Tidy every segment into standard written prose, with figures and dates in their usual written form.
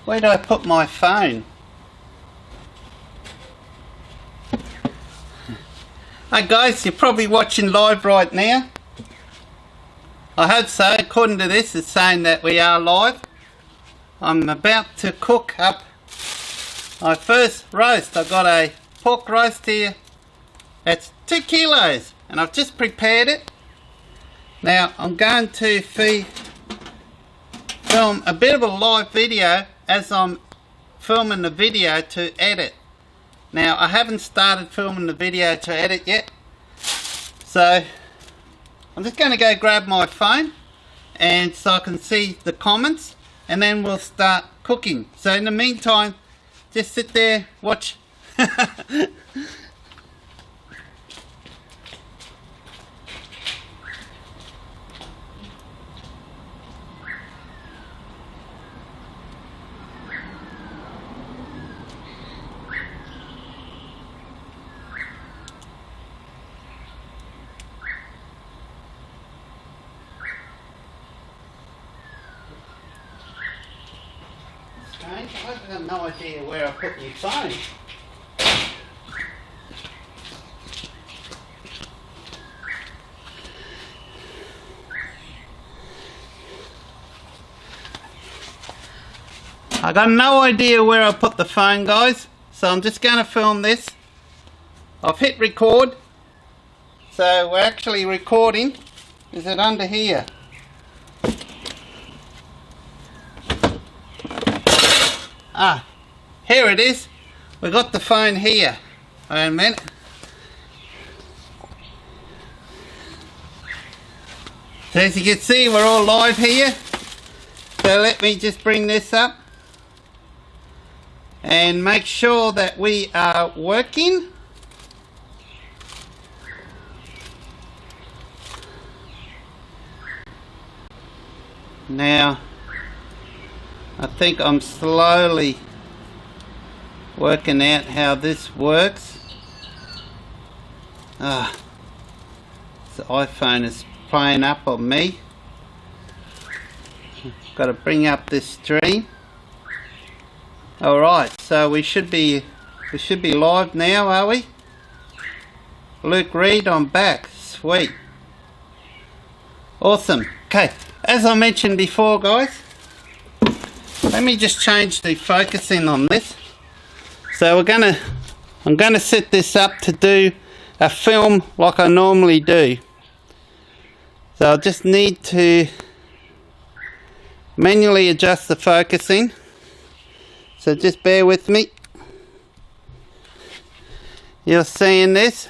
Where did I put my phone? Hey guys, you're probably watching live right now. I hope so. According to this, it's saying that we are live. I'm about to cook up my first roast. I've got a pork roast here. That's 2 kilos and I've just prepared it. Now I'm going to film a bit of a live video as I'm filming the video to edit. Now I haven't started filming the video to edit yet, so I'm just going to go grab my phone and so I can see the comments, and then we'll start cooking. So in the meantime, just sit there, watch. I've got no idea where I put my phone. I got no idea where I put the phone, guys, so I'm just going to film this. I've hit record, so we're actually recording. Is it under here? Ah, here it is. We got the phone here. Wait a minute. So as you can see, we're all live here. So let me just bring this up and make sure that we are working. Now I think I'm slowly working out how this works. The iPhone is playing up on me. Got to bring up this stream. Alright, so we should be live now, are we? Luke Reed, I'm back. Sweet. Awesome. Okay, as I mentioned before, guys, let me just change the focusing on this. So I'm gonna set this up to do a film like I normally do. So I just need to manually adjust the focusing. So just bear with me. You're seeing this.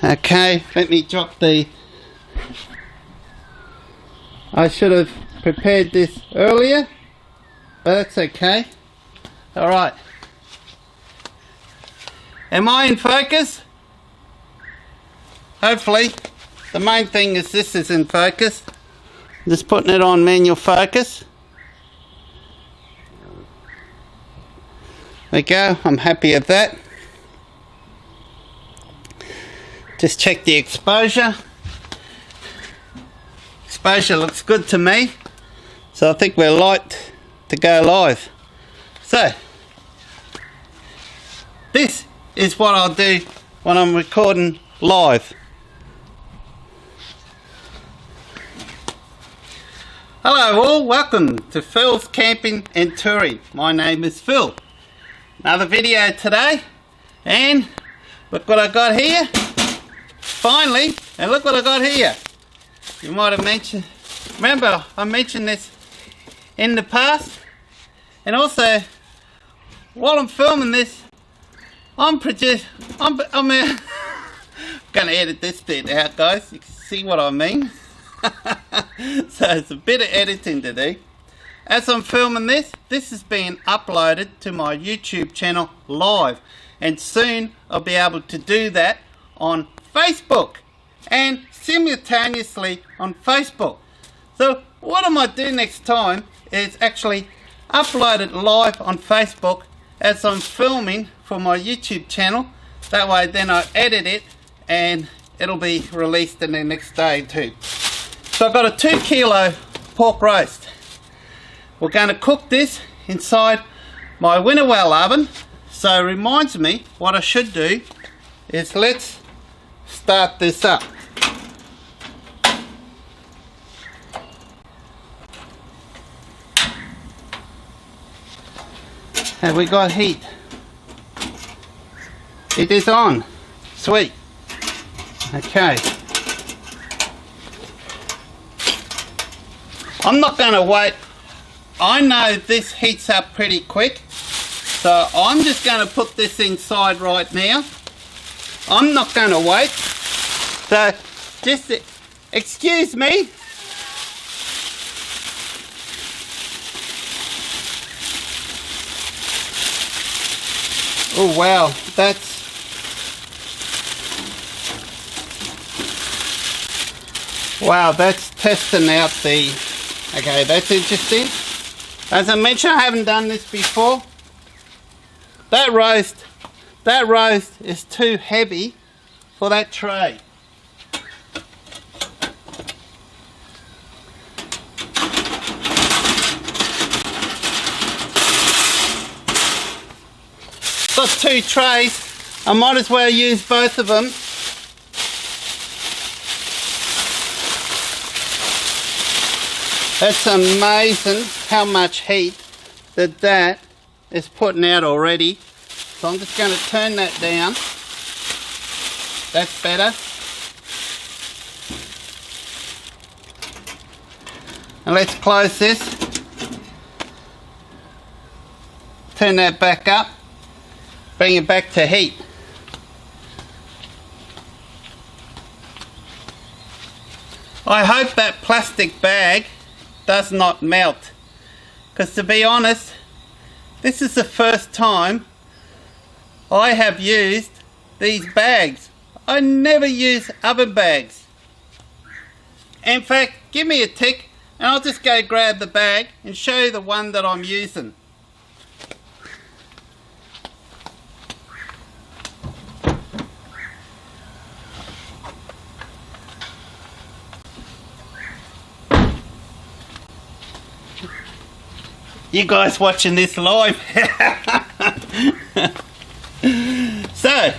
Okay, let me drop the... I should have prepared this earlier, but that's okay. Alright. Am I in focus? Hopefully. The main thing is this is in focus. Just putting it on manual focus. There we go, I'm happy with that. Just check the exposure. Exposure looks good to me. So I think we're light to go live. So, this is what I'll do when I'm recording live. Hello all, welcome to Phil's Camping and Touring. My name is Phil. Another video today, and look what I got here. Finally, and look what I got here. You might have mentioned, remember I mentioned this in the past, and also while I'm filming this, I'm gonna edit this bit out, guys. You can see what I mean. So it's a bit of editing to do. As I'm filming this, this is being uploaded to my YouTube channel live, and soon I'll be able to do that on Facebook and simultaneously on Facebook. So what I might do next time is actually upload it live on Facebook as I'm filming for my YouTube channel. That way then I edit it and it'll be released in the next day too. So I've got a 2 kilo pork roast. We're going to cook this inside my Winnerwell oven. So it reminds me what I should do is let's start this up. Have we got heat? It is on. Sweet. Okay. I'm not going to wait. I know this heats up pretty quick. So I'm just going to put this inside right now. I'm not going to wait. So just excuse me. Oh wow, that's testing out the, okay, that's interesting. As I mentioned, I haven't done this before. That roast is too heavy for that tray. Got 2 trays, I might as well use both of them. That's amazing how much heat that is putting out already. So I'm just going to turn that down. That's better. And let's close this. Turn that back up. Bring it back to heat. I hope that plastic bag does not melt, because to be honest, this is the first time I have used these bags. I never use oven bags. In fact, give me a tick and I'll just go grab the bag and show you the one that I'm using. You guys watching this live. So,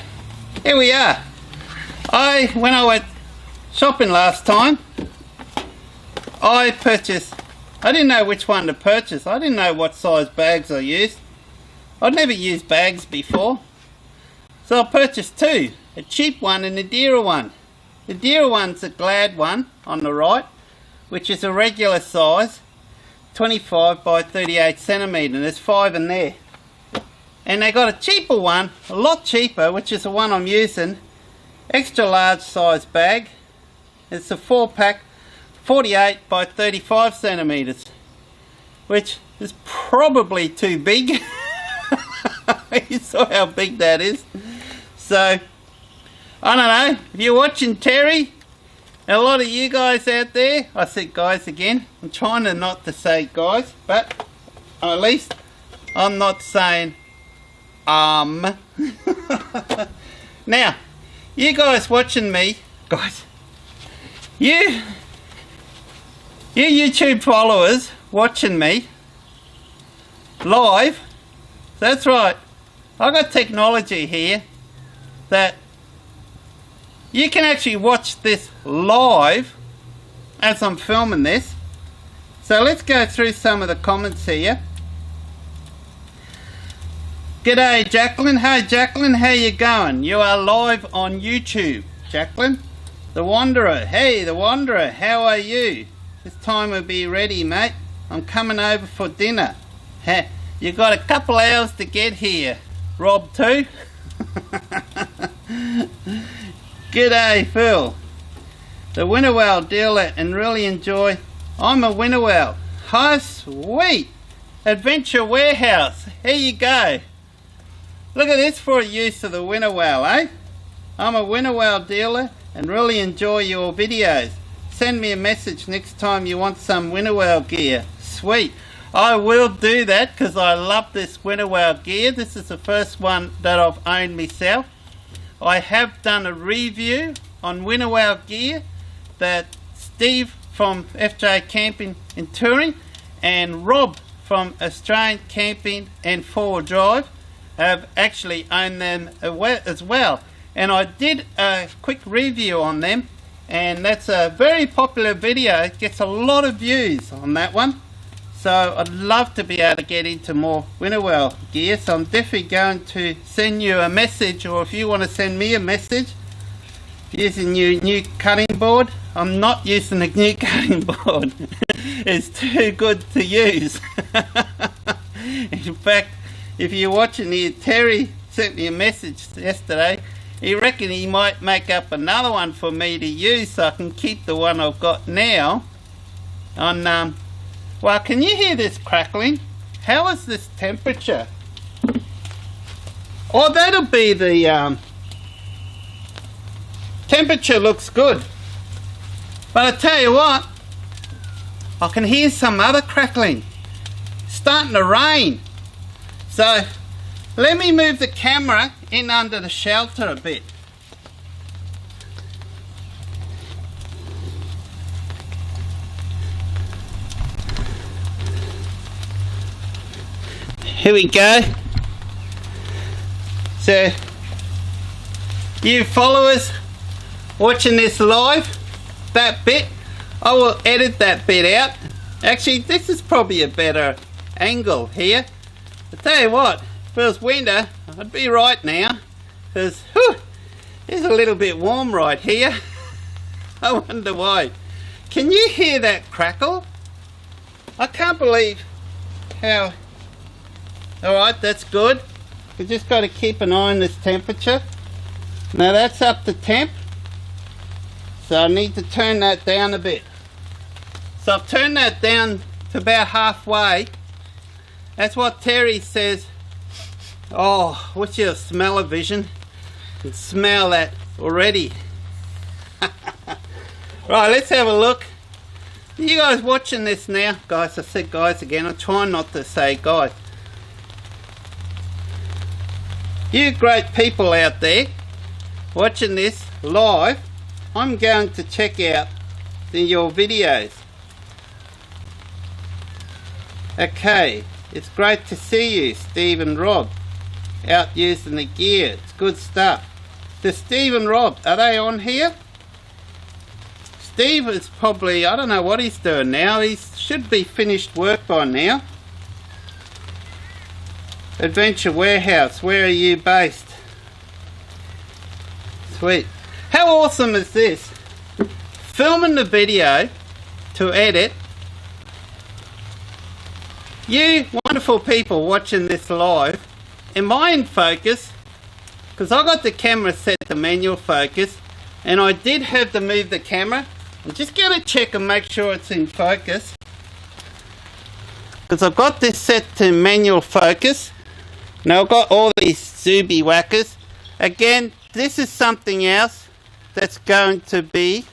here we are. When I went shopping last time, I didn't know which one to purchase. I didn't know what size bags I used. I'd never used bags before. So I purchased 2, a cheap one and a dearer one. The dearer one's a Glad one on the right, which is a regular size, 25 by 38 centimetre, and there's 5 in there. And they got a cheaper one, a lot cheaper, which is the one I'm using, extra large size bag. It's a 4-pack, 48 by 35 centimetres, which is probably too big. You saw how big that is. So, I don't know, if you're watching Terry, and a lot of you guys out there, I said guys again, I'm trying to not to say guys, but at least I'm not saying Now, you guys watching me, guys, you YouTube followers watching me live, that's right, I've got technology here that you can actually watch this live as I'm filming this. So let's go through some of the comments here. G'day Jacqueline. Hey Jacqueline, how you going? You are live on YouTube. Jacqueline. The Wanderer. Hey The Wanderer, how are you? This time will be ready, mate. I'm coming over for dinner. Hey, you got a couple hours to get here. Rob too. G'day Phil. The Winnerwell dealer and really enjoy. I'm a Winnerwell. Hi, sweet. Adventure Warehouse. Here you go. Look at this for a use of the Winnerwell, eh? I'm a Winnerwell dealer and really enjoy your videos. Send me a message next time you want some Winnerwell gear. Sweet. I will do that because I love this Winnerwell gear. This is the first one that I've owned myself. I have done a review on Winnerwell gear that Steve from FJ Camping and Touring and Rob from Australian Camping and 4 Drive have actually owned them as well. And I did a quick review on them, and that's a very popular video. It gets a lot of views on that one. So I'd love to be able to get into more Winnerwell gear, so I'm definitely going to send you a message, or if you want to send me a message using your new cutting board. I'm not using a new cutting board. It's too good to use. In fact, if you're watching here, Terry sent me a message yesterday. He reckoned he might make up another one for me to use so I can keep the one I've got now on well, can you hear this crackling? How is this temperature? Oh, that'll be the temperature looks good. But I tell you what, I can hear some other crackling. It's starting to rain. So let me move the camera in under the shelter a bit. Here we go. So, you followers watching this live, that bit, I will edit that bit out. Actually, this is probably a better angle here. I tell you what, if it was winter, I'd be right now, because it's a little bit warm right here. I wonder why. Can you hear that crackle? I can't believe how... Alright, that's good. We just got to keep an eye on this temperature. Now that's up to temp. So I need to turn that down a bit. So I've turned that down to about halfway. That's what Terry says. Oh, what's your smell-o-vision? You can smell that already. Right, let's have a look. You guys watching this now? Guys, I said guys again. I'm trying not to say guys. You great people out there watching this live, I'm going to check out your videos. Okay, it's great to see you, Steve and Rob, out using the gear. It's good stuff. Does Steve and Rob, are they on here? Steve is probably, I don't know what he's doing now. He should be finished work by now. Adventure Warehouse, where are you based? Sweet. How awesome is this? Filming the video to edit. You wonderful people watching this live, am I in focus? Because I got the camera set to manual focus, and I did have to move the camera. I'm just going to check and make sure it's in focus. Because I've got this set to manual focus. Now I've got all these Zuby whackers. Again, this is something else that's going to be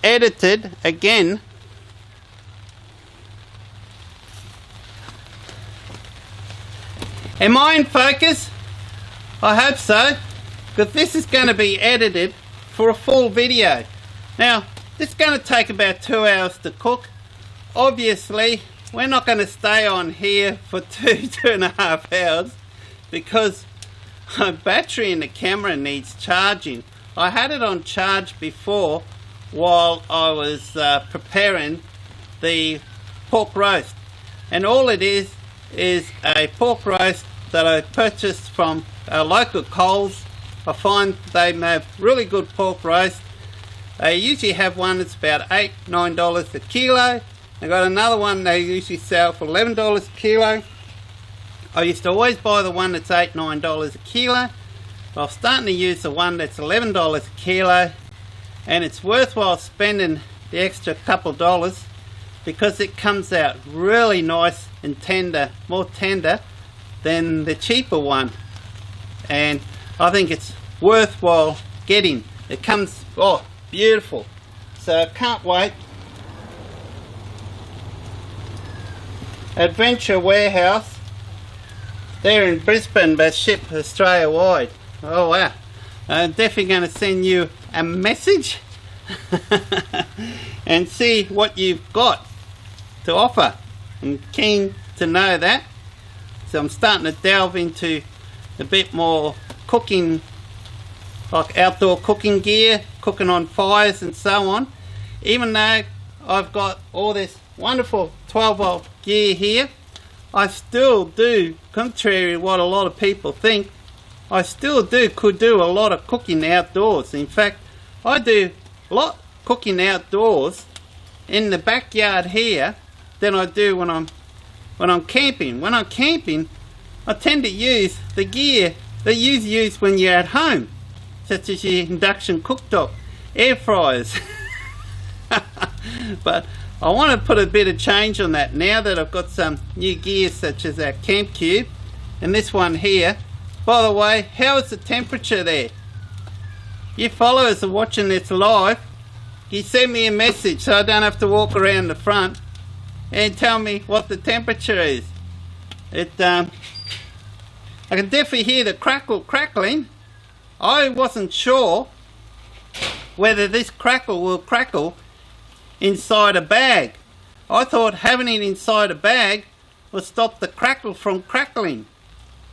edited again. Am I in focus? I hope so, because this is going to be edited for a full video. Now, this is going to take about 2 hours to cook. Obviously, we're not going to stay on here for 2.5 hours because my battery in the camera needs charging. I had it on charge before while I was preparing the pork roast, and all it is a pork roast that I purchased from local Coles. I find they have really good pork roast. They usually have one that's about $8-9 a kilo. I got another one they usually sell for $11 a kilo. I used to always buy the one that's $8-9 a kilo. But I'm starting to use the one that's $11 a kilo, and it's worthwhile spending the extra couple dollars because it comes out really nice and tender, more tender than the cheaper one. And I think it's worthwhile getting. It comes, oh, beautiful. So I can't wait. Adventure Warehouse, they're in Brisbane but ship Australia wide. Oh wow, I'm definitely going to send you a message and see what you've got to offer. I'm keen to know that. So I'm starting to delve into a bit more cooking, like outdoor cooking gear, cooking on fires and so on. Even though I've got all this wonderful 12-volt gear here, I still do, contrary to what a lot of people think, I still could do a lot of cooking outdoors. In fact, I do a lot cooking outdoors in the backyard here than I do when I'm camping. When I'm camping, I tend to use the gear that you use when you're at home, such as your induction cooktop, air fryers. But I want to put a bit of change on that now that I've got some new gear, such as our camp cube and this one here. By the way, how is the temperature there? You followers are watching this live. You send me a message so I don't have to walk around the front and tell me what the temperature is. I can definitely hear the crackling. I wasn't sure whether this crackle will crackle inside a bag. I thought having it inside a bag will stop the crackle from crackling.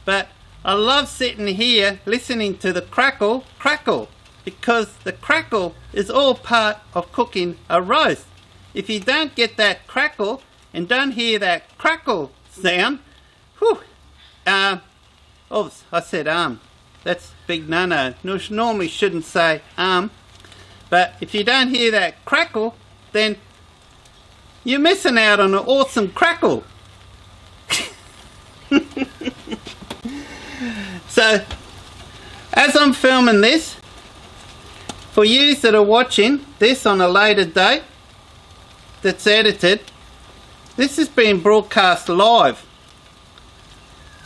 But I love sitting here listening to the crackle, because the crackle is all part of cooking a roast. If you don't get that crackle and don't hear that crackle sound, whew, oops, I said that's big no-no. Normally shouldn't say but if you don't hear that crackle, then you're missing out on an awesome crackle. So, as I'm filming this, for you that are watching this on a later date, that's edited, this is being broadcast live.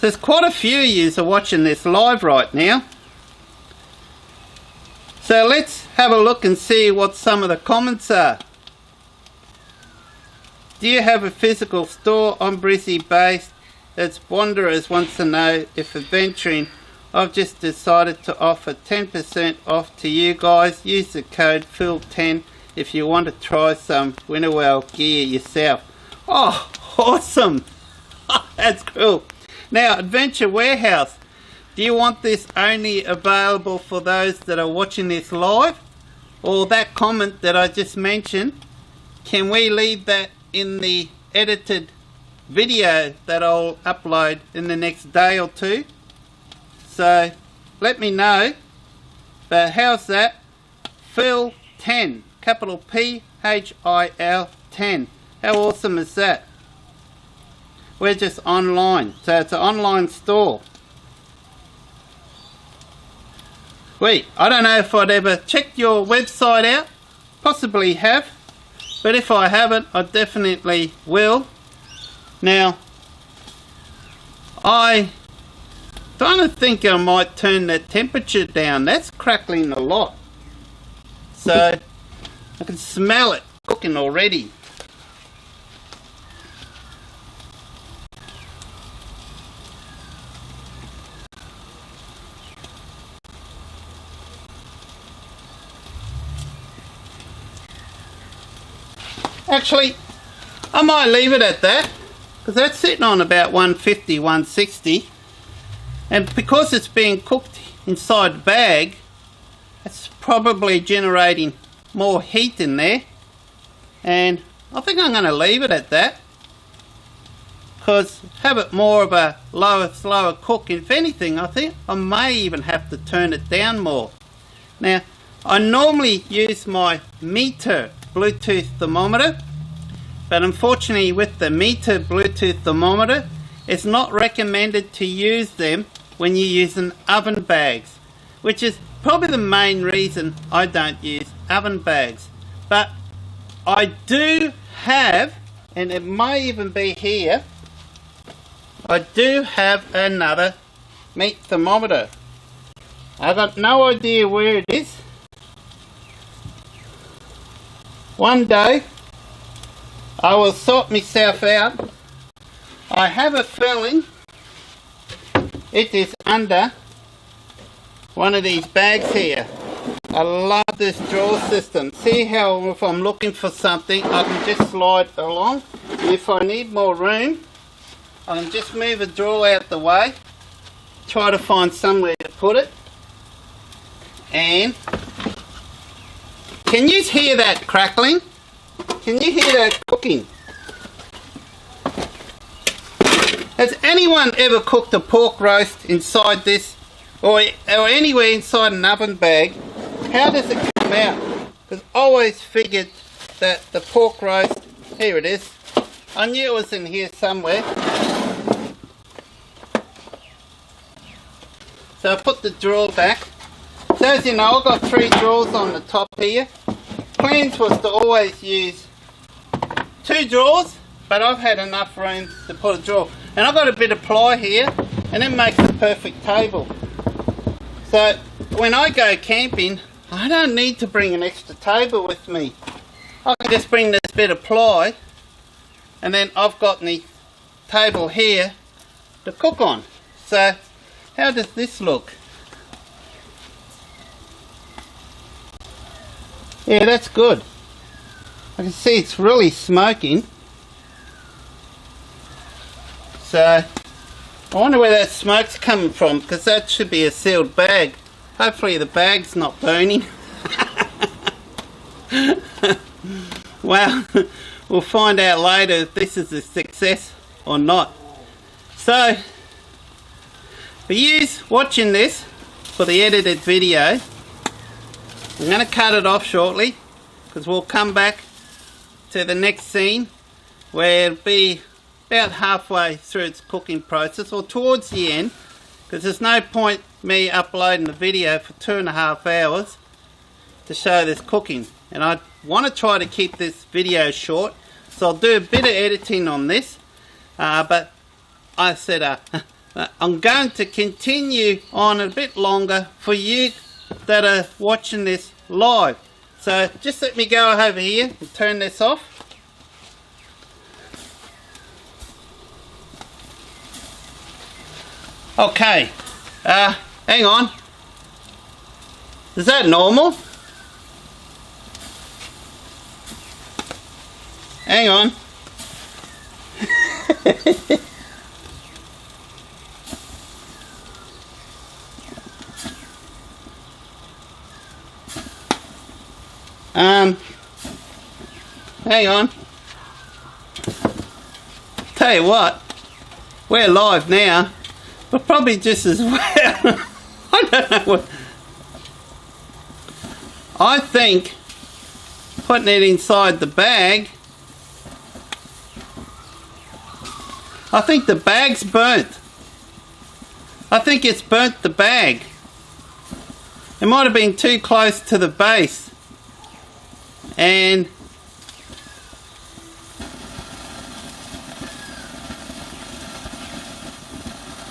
There's quite a few of you are watching this live right now. So let's have a look and see what some of the comments are. Do you have a physical store? I'm Brizzy based. As Wanderers wants to know if adventuring. I've just decided to offer 10% off to you guys. Use the code PHIL10 if you want to try some Winnerwell gear yourself. Oh, awesome! That's cool. Now, Adventure Warehouse. Do you want this only available for those that are watching this live? Or that comment that I just mentioned? Can we leave that in the edited video that I'll upload in the next day or two? So let me know. But how's that? PHIL10, capital PHIL 10. How awesome is that? We're just online, so it's an online store. Wait, I don't know if I'd ever checked your website out. Possibly have, but if I haven't, I definitely will. Now, I don't think I might turn that temperature down. That's crackling a lot. So, I can smell it cooking already. Actually, I might leave it at that, because that's sitting on about 150, 160. And because it's being cooked inside the bag, it's probably generating more heat in there. And I think I'm going to leave it at that, because have it more of a slower cook. If anything, I think I may even have to turn it down more. Now, I normally use my meter Bluetooth thermometer, but unfortunately with the meter Bluetooth thermometer, it's not recommended to use them when you're using oven bags, which is probably the main reason I don't use oven bags. But I do have, and it may even be here, I do have another meat thermometer. I've got no idea where it is. One day I will sort myself out. I have a feeling it is under one of these bags here. I love this drawer system. See how if I'm looking for something, I can just slide along. And if I need more room, I can just move a drawer out the way, try to find somewhere to put it. And can you hear that crackling? Can you hear that cooking? Has anyone ever cooked a pork roast inside this or anywhere inside an oven bag? How does it come out? Because I always figured that the pork roast, here it is, I knew it was in here somewhere. So I put the drawer back. So as you know, I've got 3 drawers on the top here. Plans was to always use 2 drawers, but I've had enough room to put a drawer. And I've got a bit of ply here, and it makes the perfect table. So when I go camping, I don't need to bring an extra table with me. I can just bring this bit of ply, and then I've got the table here to cook on. So how does this look? Yeah, that's good. I can see it's really smoking. So I wonder where that smoke's coming from, because that should be a sealed bag. Hopefully the bag's not burning. Well, we'll find out later if this is a success or not. So for you watching this for the edited video, I'm going to cut it off shortly, because we'll come back to the next scene where it'll be about halfway through its cooking process, or towards the end, because there's no point me uploading the video for 2.5 hours to show this cooking, and I want to try to keep this video short, so I'll do a bit of editing on this, but I said I'm going to continue on a bit longer for you that are watching this live. So just let me go over here and turn this off. Okay, hang on. Is that normal? Hang on. Hang on. Tell you what, we're live now. But probably just as well. I don't know what. I think putting it inside the bag, I think the bag's burnt. I think it's burnt the bag. It might have been too close to the base. And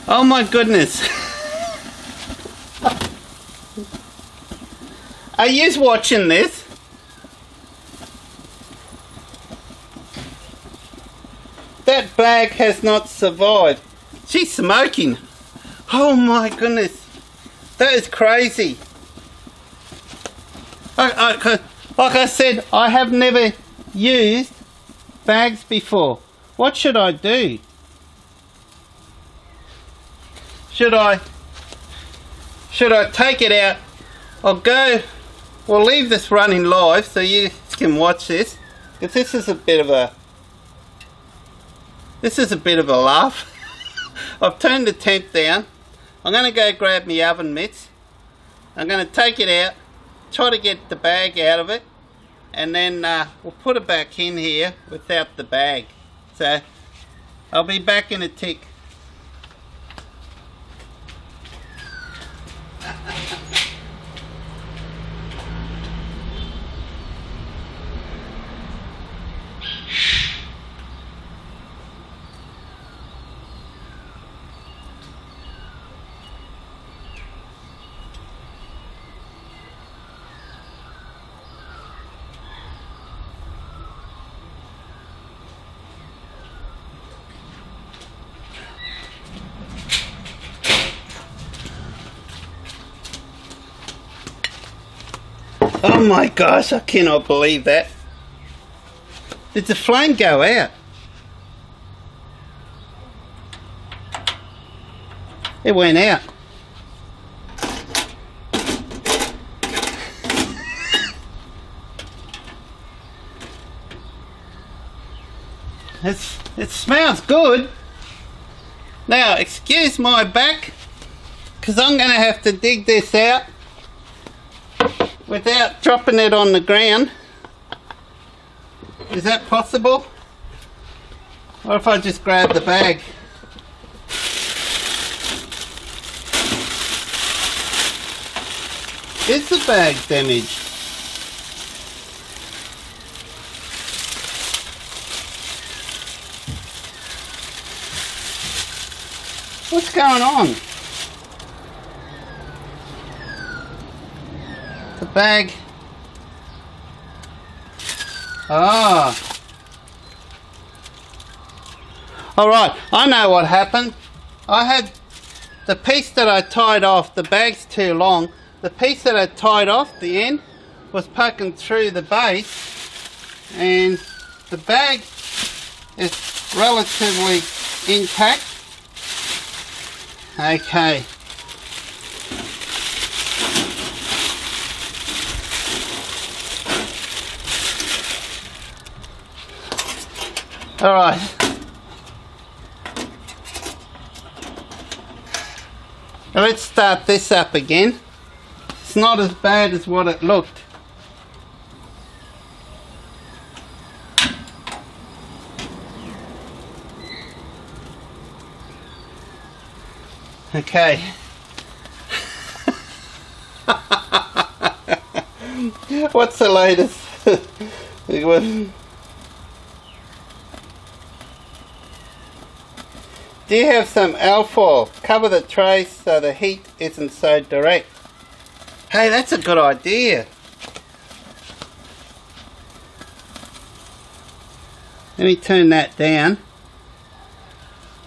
oh my goodness. Are you watching this? That bag has not survived. She's smoking. Oh my goodness. That is crazy. Like I said, I have never used bags before. What should I do? Should I take it out? We'll leave this running live so you can watch this, because this is a bit of a laugh. I've turned the temp down. I'm going to go grab my oven mitts. I'm going to take it out, try to get the bag out of it, and then we'll put it back in here without the bag. So I'll be back in a tick. Oh my gosh, I cannot believe that. Did the flame go out? It went out. It smells good. Now, excuse my back, because I'm going to have to dig this out without dropping it on the ground. Is that possible? Or if I just grab the bag? Is the bag damaged? What's going on? The bag. Ah. Alright, I know what happened. I had the piece that I tied off, the bag's too long. The piece that I tied off, the end, was poking through the base, and the bag is relatively intact. Okay. Alright. Now let's start this up again. It's not as bad as what it looked. Okay. What's the latest? Do you have some alfoil? Cover the tray so the heat isn't so direct. Hey, that's a good idea. Let me turn that down.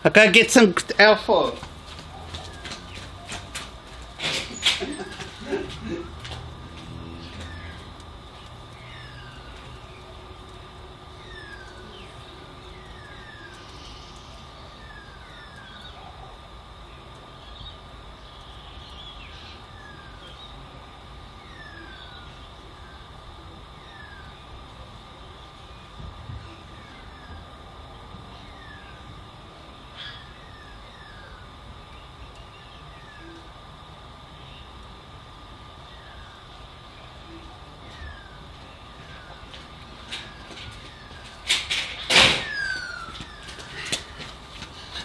I'll go get some alfoil.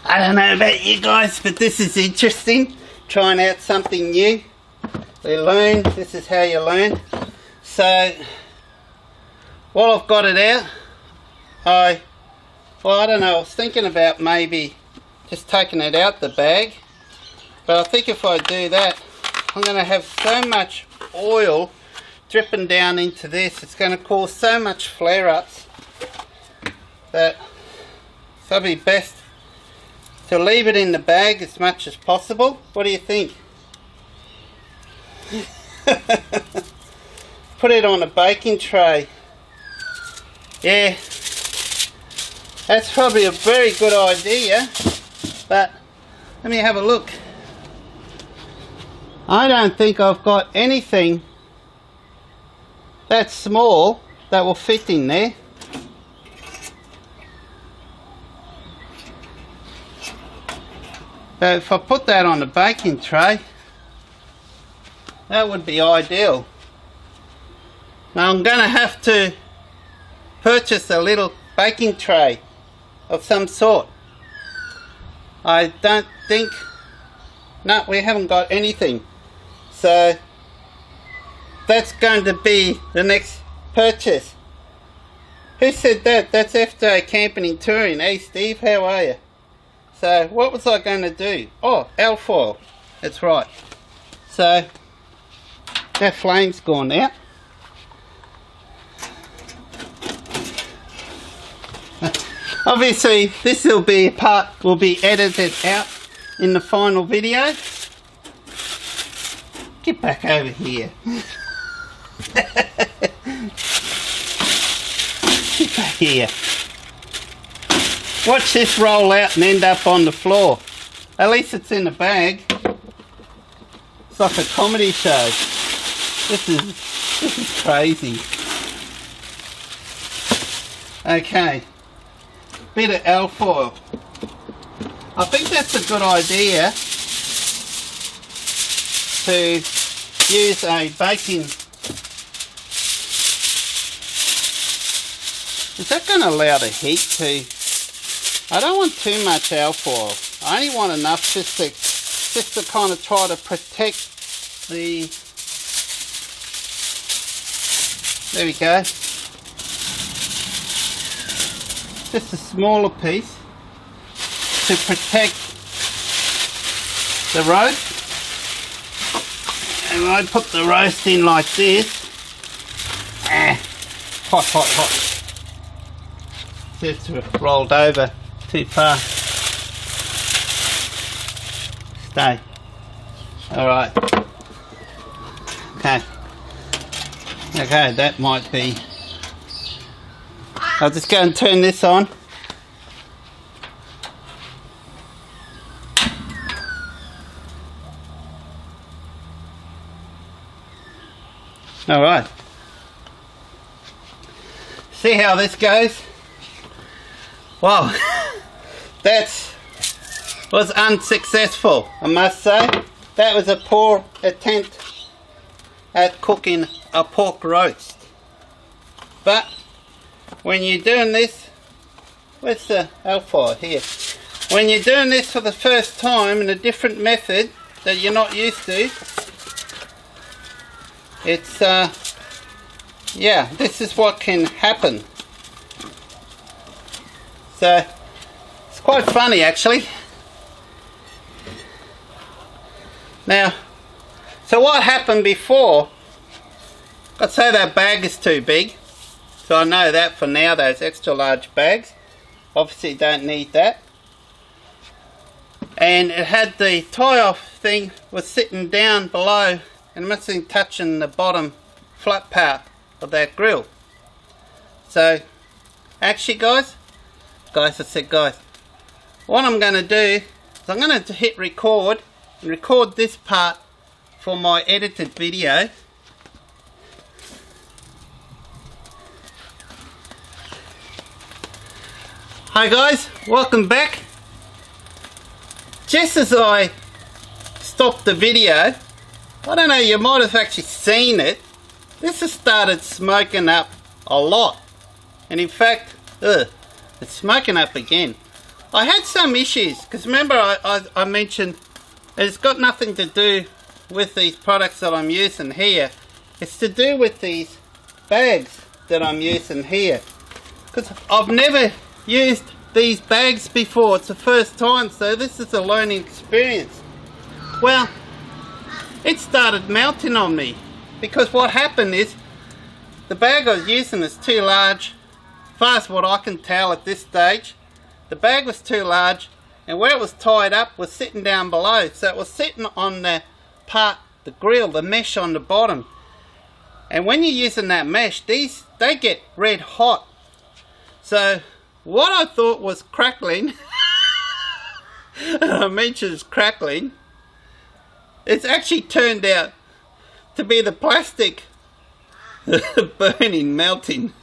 I don't know about you guys, but this is interesting. Trying out something new. We learn, this is how you learn. So, while I've got it out, I don't know, I was thinking about maybe just taking it out the bag. But I think if I do that, I'm going to have so much oil dripping down into this. It's going to cause so much flare-ups that it'll be best to leave it in the bag as much as possible. What do you think? Put it on a baking tray. Yeah, that's probably a very good idea, but let me have a look. I don't think I've got anything that small that will fit in there. So if I put that on a baking tray, that would be ideal. Now I'm going to have to purchase a little baking tray of some sort. I don't think, no, we haven't got anything. So that's going to be the next purchase. Who said that? That's FJ Camping and Touring. Hey Steve, how are you? So what was I going to do? Oh, alfoil. That's right. So that flame's gone out. Obviously this will be edited out in the final video. Get back over here. here. Watch this roll out and end up on the floor. At least it's in the bag. It's like a comedy show. This is crazy. Okay. Bit of alfoil. I think that's a good idea to use a baking. Is that going to allow the heat to? I don't want too much alfoil. I only want enough just to kind of try to protect the. There we go. Just a smaller piece to protect the roast. And I put the roast in like this. Hot, hot, hot. Just rolled over too far. Stay. Alright. Okay. Okay, that might be. I'll just go and turn this on. Alright. See how this goes? Wow. That was unsuccessful, I must say. That was a poor attempt at cooking a pork roast. But when you're doing this, where's the alfoil here? When you're doing this for the first time in a different method that you're not used to, it's yeah, this is what can happen. So it's quite funny actually. Now, so what happened before? I'd say that bag is too big. So I know that for now, those extra large bags. Obviously don't need that. And it had the tie-off thing was sitting down below and it must have been touching the bottom flat part of that grill. So actually guys, I said guys, what I'm going to do is I'm going to hit record and record this part for my edited video. Hi guys, welcome back. Just as I stopped the video, I don't know, you might have actually seen it, this has started smoking up a lot. And in fact, it's smoking up again. I had some issues, because remember I mentioned it's got nothing to do with these products that I'm using here. It's to do with these bags that I'm using here. Because I've never used these bags before. It's the first time, so this is a learning experience. Well, it started melting on me. Because what happened is, the bag I was using is too large. As far as what I can tell at this stage, the bag was too large, and where it was tied up was sitting down below. So it was sitting on the part, the grill, the mesh on the bottom. And when you're using that mesh, they get red hot. So what I thought was crackling, I mentioned it's crackling, it's actually turned out to be the plastic burning, melting.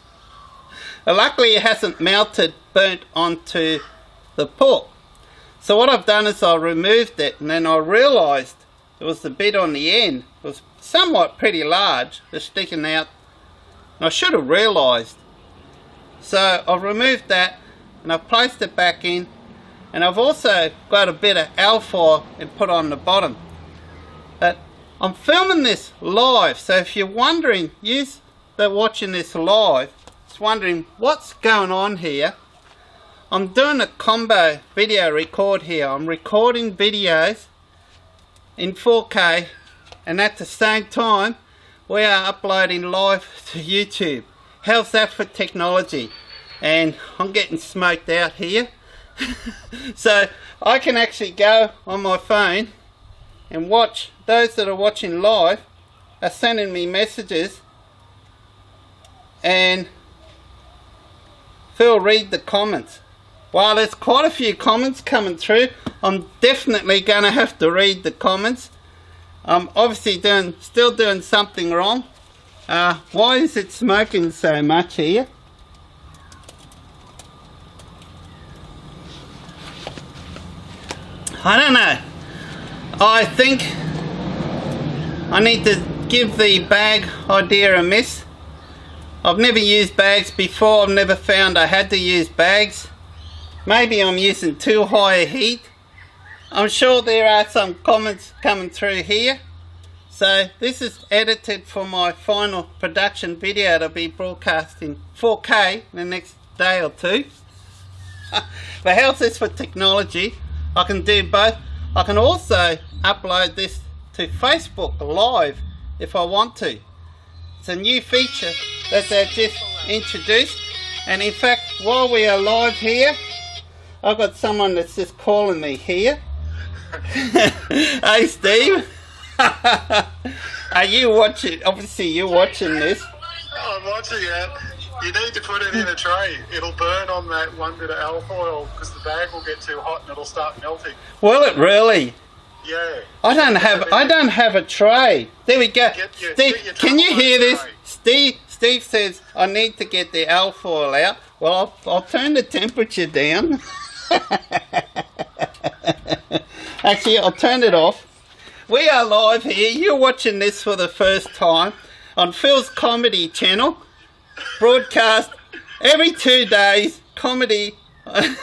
Luckily it hasn't melted, burnt onto the pork. So what I've done is I removed it, and then I realised there was the bit on the end. It was somewhat pretty large, just sticking out. And I should have realised. So I've removed that and I've placed it back in, and I've also got a bit of alfoil and put on the bottom. But I'm filming this live, so if you're wondering, use that watching this live, just wondering what's going on here. I'm doing a combo video record here. I'm recording videos in 4K, and at the same time we are uploading live to YouTube. How's that for technology? And I'm getting smoked out here. So I can actually go on my phone and watch. Those that are watching live are sending me messages, and Phil, read the comments. Well, there's quite a few comments coming through. I'm definitely going to have to read the comments. I'm obviously still doing something wrong. Why is it smoking so much here? I don't know. I think I need to give the bag idea a miss. I've never used bags before. I've never found I had to use bags. Maybe I'm using too high a heat. I'm sure there are some comments coming through here. So this is edited for my final production video to be broadcast in 4K in the next day or two. But how's this for technology? I can do both. I can also upload this to Facebook Live if I want to. It's a new feature that they've just introduced. And in fact, while we are live here, I've got someone that's just calling me here. Hey Steve, are you watching? Obviously you're watching this. I'm watching it. You need to put it in a tray. It'll burn on that one bit of alfoil because the bag will get too hot and it'll start melting. Will it really? Yeah. I don't have a tray. There we go. Steve, can you hear this? Steve says I need to get the alfoil out. Well, I'll turn the temperature down. Actually, I'll turn it off. We are live here. You're watching this for the first time on Phil's comedy channel. Broadcast every 2 days. Comedy. Well,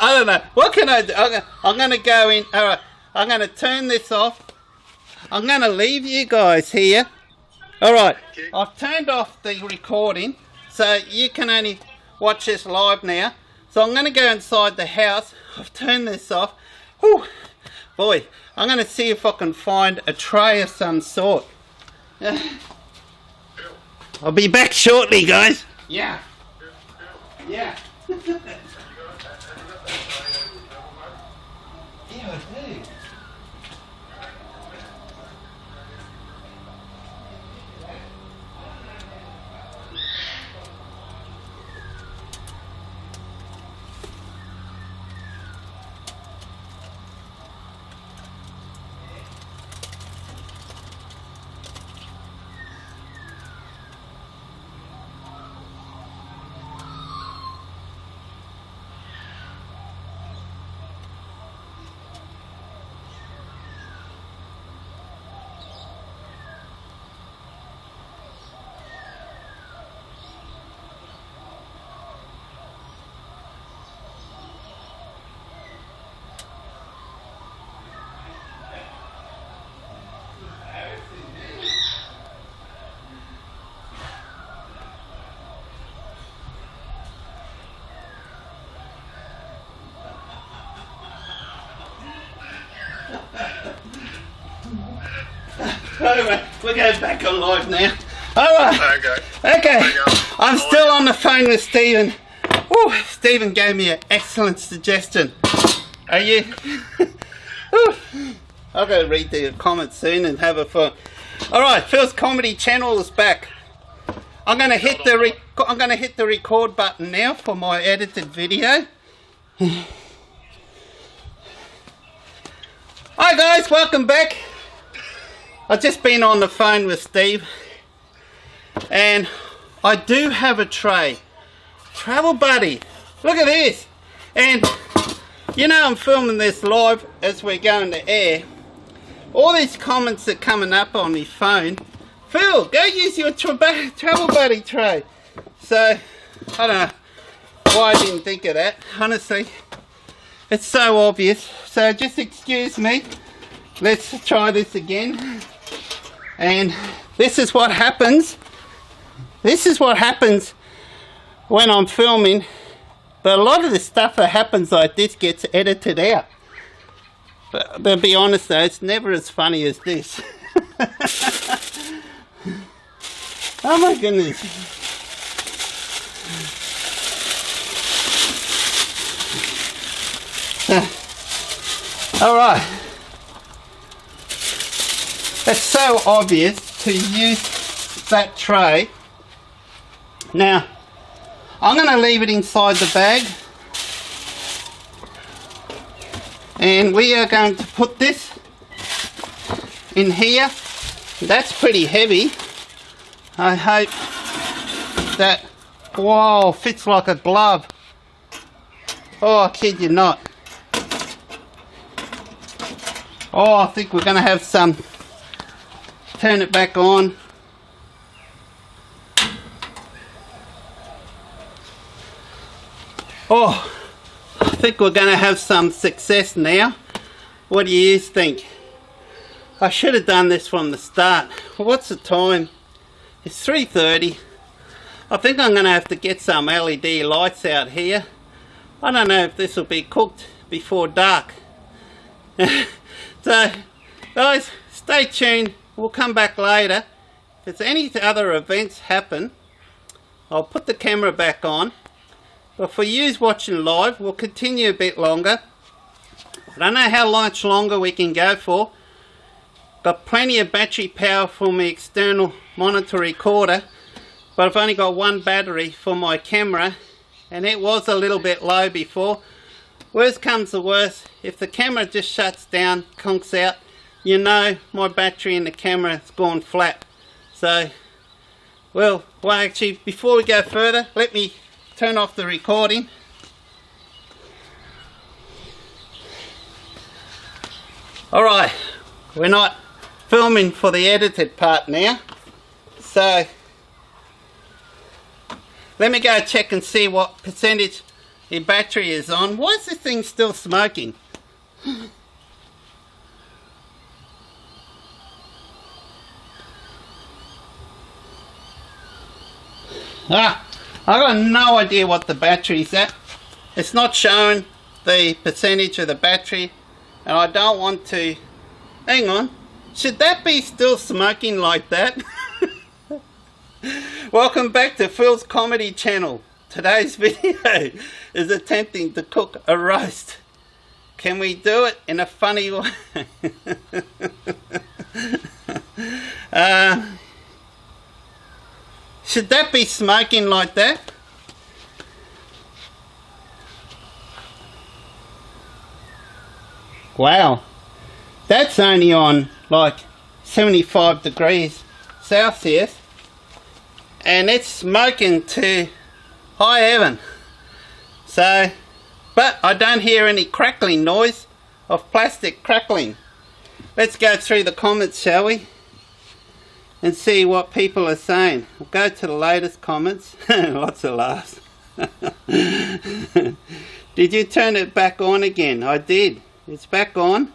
I don't know. What can I do? I'm going to go in. All right. I'm going to turn this off. I'm going to leave you guys here. All right. I've turned off the recording, so you can only watch this live now. So I'm going to go inside the house. I've turned this off. Whew. Boy, I'm going to see if I can find a tray of some sort. I'll be back shortly, guys. Yeah. Yeah. Yeah, I do. Anyway, we're going back on live now. Alright. Okay. I'm still on the phone with Stephen. Ooh, Stephen gave me an excellent suggestion. Are you? I'll go read the comments soon and have a fun. Alright, Phil's comedy channel is back. I'm gonna hit the record button now for my edited video. Hi guys, welcome back. I've just been on the phone with Steve and I do have a tray. Travel Buddy, look at this. And you know I'm filming this live as we're going to air. All these comments are coming up on my phone. Phil, go use your Travel Buddy tray. So, I don't know why I didn't think of that, honestly. It's so obvious. So just excuse me. Let's try this again. And this is what happens. This is what happens when I'm filming. But a lot of the stuff that happens like this gets edited out. But to be honest though, it's never as funny as this. Oh my goodness. Alright. It's so obvious to use that tray Now, I'm going to leave it inside the bag. And we are going to put this in here. That's pretty heavy. I hope that, whoa, fits like a glove. Oh, I kid you not. Oh, I think we're going to have some. Turn it back on. Oh, I think we're going to have some success now. What do you think? I should have done this from the start. What's the time? It's 3:30. I think I'm going to have to get some LED lights out here. I don't know if this will be cooked before dark. So, guys, stay tuned. We'll come back later. If there's any other events happen, I'll put the camera back on. But for you watching live, we'll continue a bit longer. I don't know how much longer we can go for. Got plenty of battery power for my external monitor recorder, but I've only got one battery for my camera, and it was a little bit low before. Worst comes to worst, if the camera just shuts down, conks out, you know my battery in the camera has gone flat. So, well actually, before we go further, let me turn off the recording. Alright, we're not filming for the edited part now, so let me go check and see what percentage the battery is on. Why is this thing still smoking? I got no idea what the battery's at. It's not showing the percentage of the battery, and I don't want to. Hang on, should that be still smoking like that? Welcome back to Phil's Comedy Channel. Today's video is attempting to cook a roast. Can we do it in a funny way? Should that be smoking like that? Wow, that's only on like 75 degrees Celsius, and it's smoking to high heaven. So, but I don't hear any crackling noise of plastic crackling. Let's go through the comments, shall we? And see what people are saying. We'll go to the latest comments. Lots of laughs. Did you turn it back on again? I did. It's back on.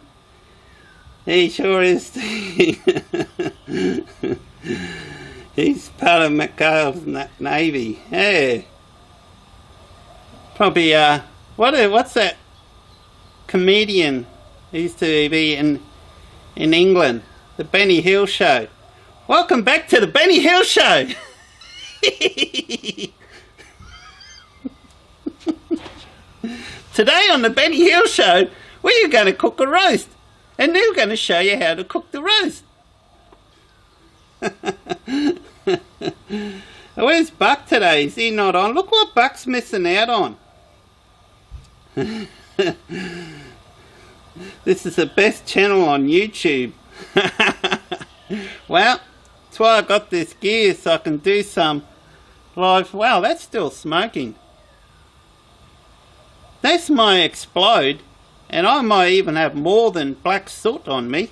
He sure is. He's part of McHale's Navy. Yeah. Probably, what's that comedian who used to be in England? The Benny Hill Show. Welcome back to the Benny Hill Show. Today on the Benny Hill Show, we're going to cook a roast. And we're going to show you how to cook the roast. Where's Buck today? Is he not on? Look what Buck's missing out on. This is the best channel on YouTube. Well, that's why I got this gear, so I can do some live. Wow, that's still smoking. This might explode, and I might even have more than black soot on me.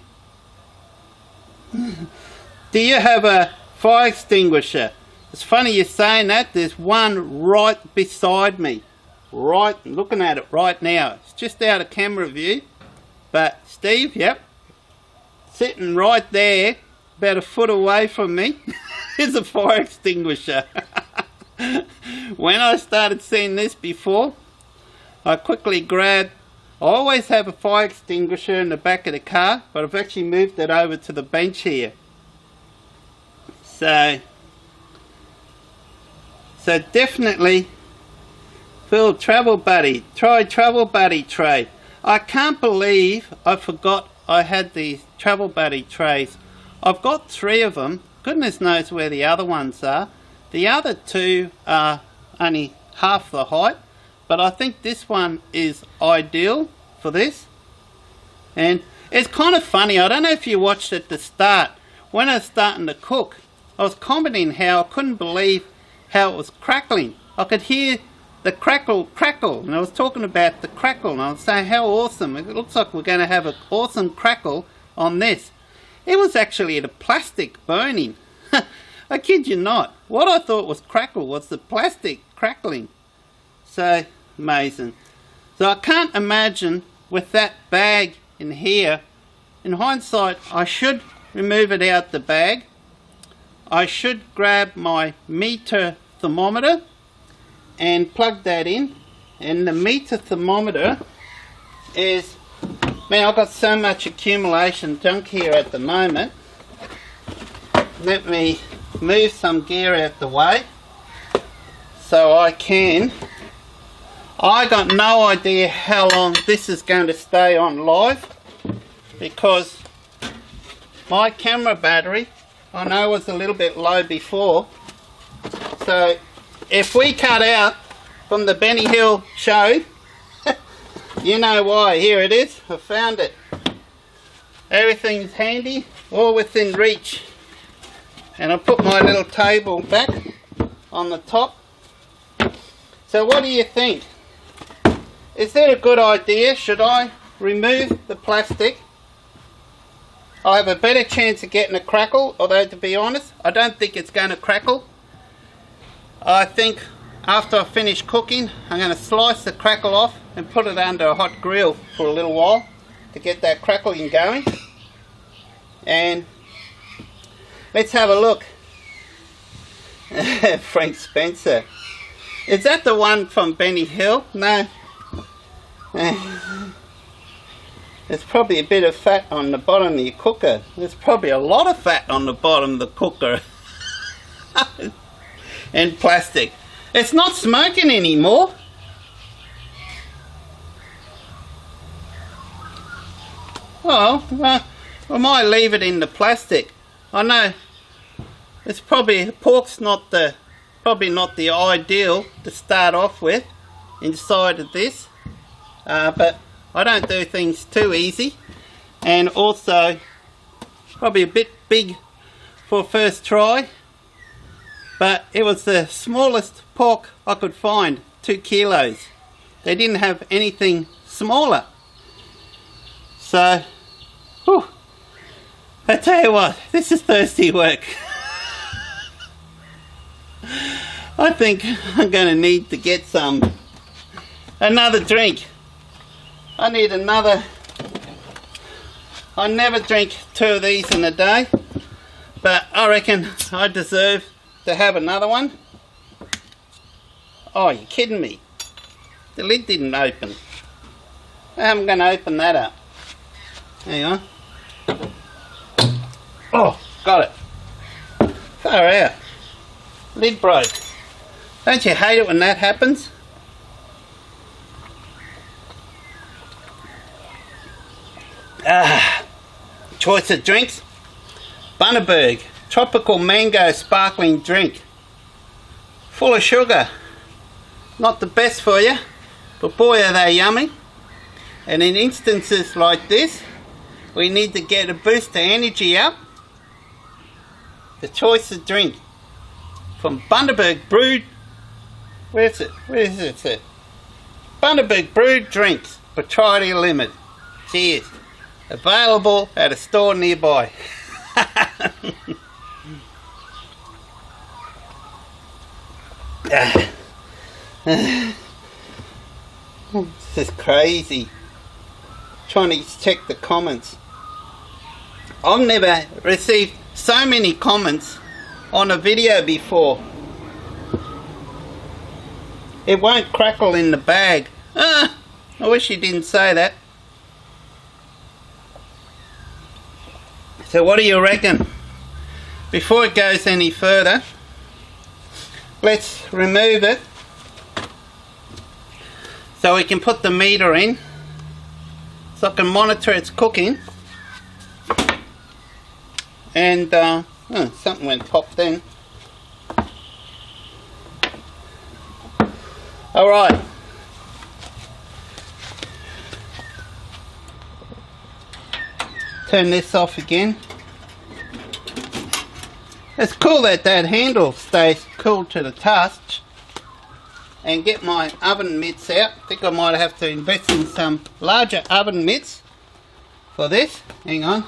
Do you have a fire extinguisher? It's funny you're saying that. There's one right beside me. Right, looking at it right now. It's just out of camera view. But Steve, yep, sitting right there, about a foot away from me, is a fire extinguisher. When I started seeing this before, I quickly grabbed. I always have a fire extinguisher in the back of the car, but I've actually moved it over to the bench here. So definitely, Phil, Travel Buddy, try Travel Buddy tray. I can't believe I forgot I had these Travel Buddy trays. I've got 3 of them. Goodness knows where the other ones are. The other two are only half the height, but I think this one is ideal for this. And it's kind of funny, I don't know if you watched at the start, when I was starting to cook, I was commenting how I couldn't believe how it was crackling. I could hear the crackle, and I was talking about the crackle, and I was saying how awesome, it looks like we're going to have an awesome crackle on this. It was actually the plastic burning. I kid you not. What I thought was crackle was the plastic crackling. So amazing. So I can't imagine with that bag in here. In hindsight, I should remove it out the bag. I should grab my meter thermometer and plug that in. And the meter thermometer is, man, I've got so much accumulation junk here at the moment. Let me move some gear out the way so I got no idea how long this is going to stay on live, because my camera battery, I know, was a little bit low before. So if we cut out from the Benny Hill show, you know why. Here it is, I found it. Everything's handy, all within reach. And I put my little table back on the top. So what do you think? Is that a good idea? Should I remove the plastic? I have a better chance of getting a crackle, although to be honest, I don't think it's going to crackle. I think after I finish cooking, I'm going to slice the crackle off and put it under a hot grill for a little while to get that crackling going. And let's have a look. Frank Spencer. Is that the one from Benny Hill? No. There's probably a bit of fat on the bottom of your cooker. There's probably a lot of fat on the bottom of the cooker. And plastic. It's not smoking anymore. Well, I might leave it in the plastic. I know it's probably, pork's probably not the ideal to start off with inside of this, but I don't do things too easy, and also probably a bit big for first try, but it was the smallest pork I could find, 2 kilos. They didn't have anything smaller. So, whew, I tell you what, this is thirsty work. I think I'm going to need to get another drink. I need another. I never drink 2 of these in a day, but I reckon I deserve to have another one. Oh, you're kidding me. The lid didn't open. I'm going to open that up. Hang on. Oh, got it. Far out. Lid broke. Don't you hate it when that happens? Choice of drinks. Bundaberg Tropical Mango Sparkling Drink. Full of sugar. Not the best for you, but boy are they yummy. And in instances like this, we need to get a boost of energy up. The choice of drink from Bundaberg Brewed. Where is it? Where is it? Bundaberg Brewed Drinks, Proprietary Limit. Cheers. Available at a store nearby. This is crazy. Trying to check the comments. I've never received so many comments on a video before. It won't crackle in the bag. I wish you didn't say that. So what do you reckon? Before it goes any further, let's remove it so we can put the meter in so I can monitor its cooking. And something went pop then. Alright. Turn this off again. It's cool that that handle stays cool to the touch. And get my oven mitts out. I think I might have to invest in some larger oven mitts for this. Hang on.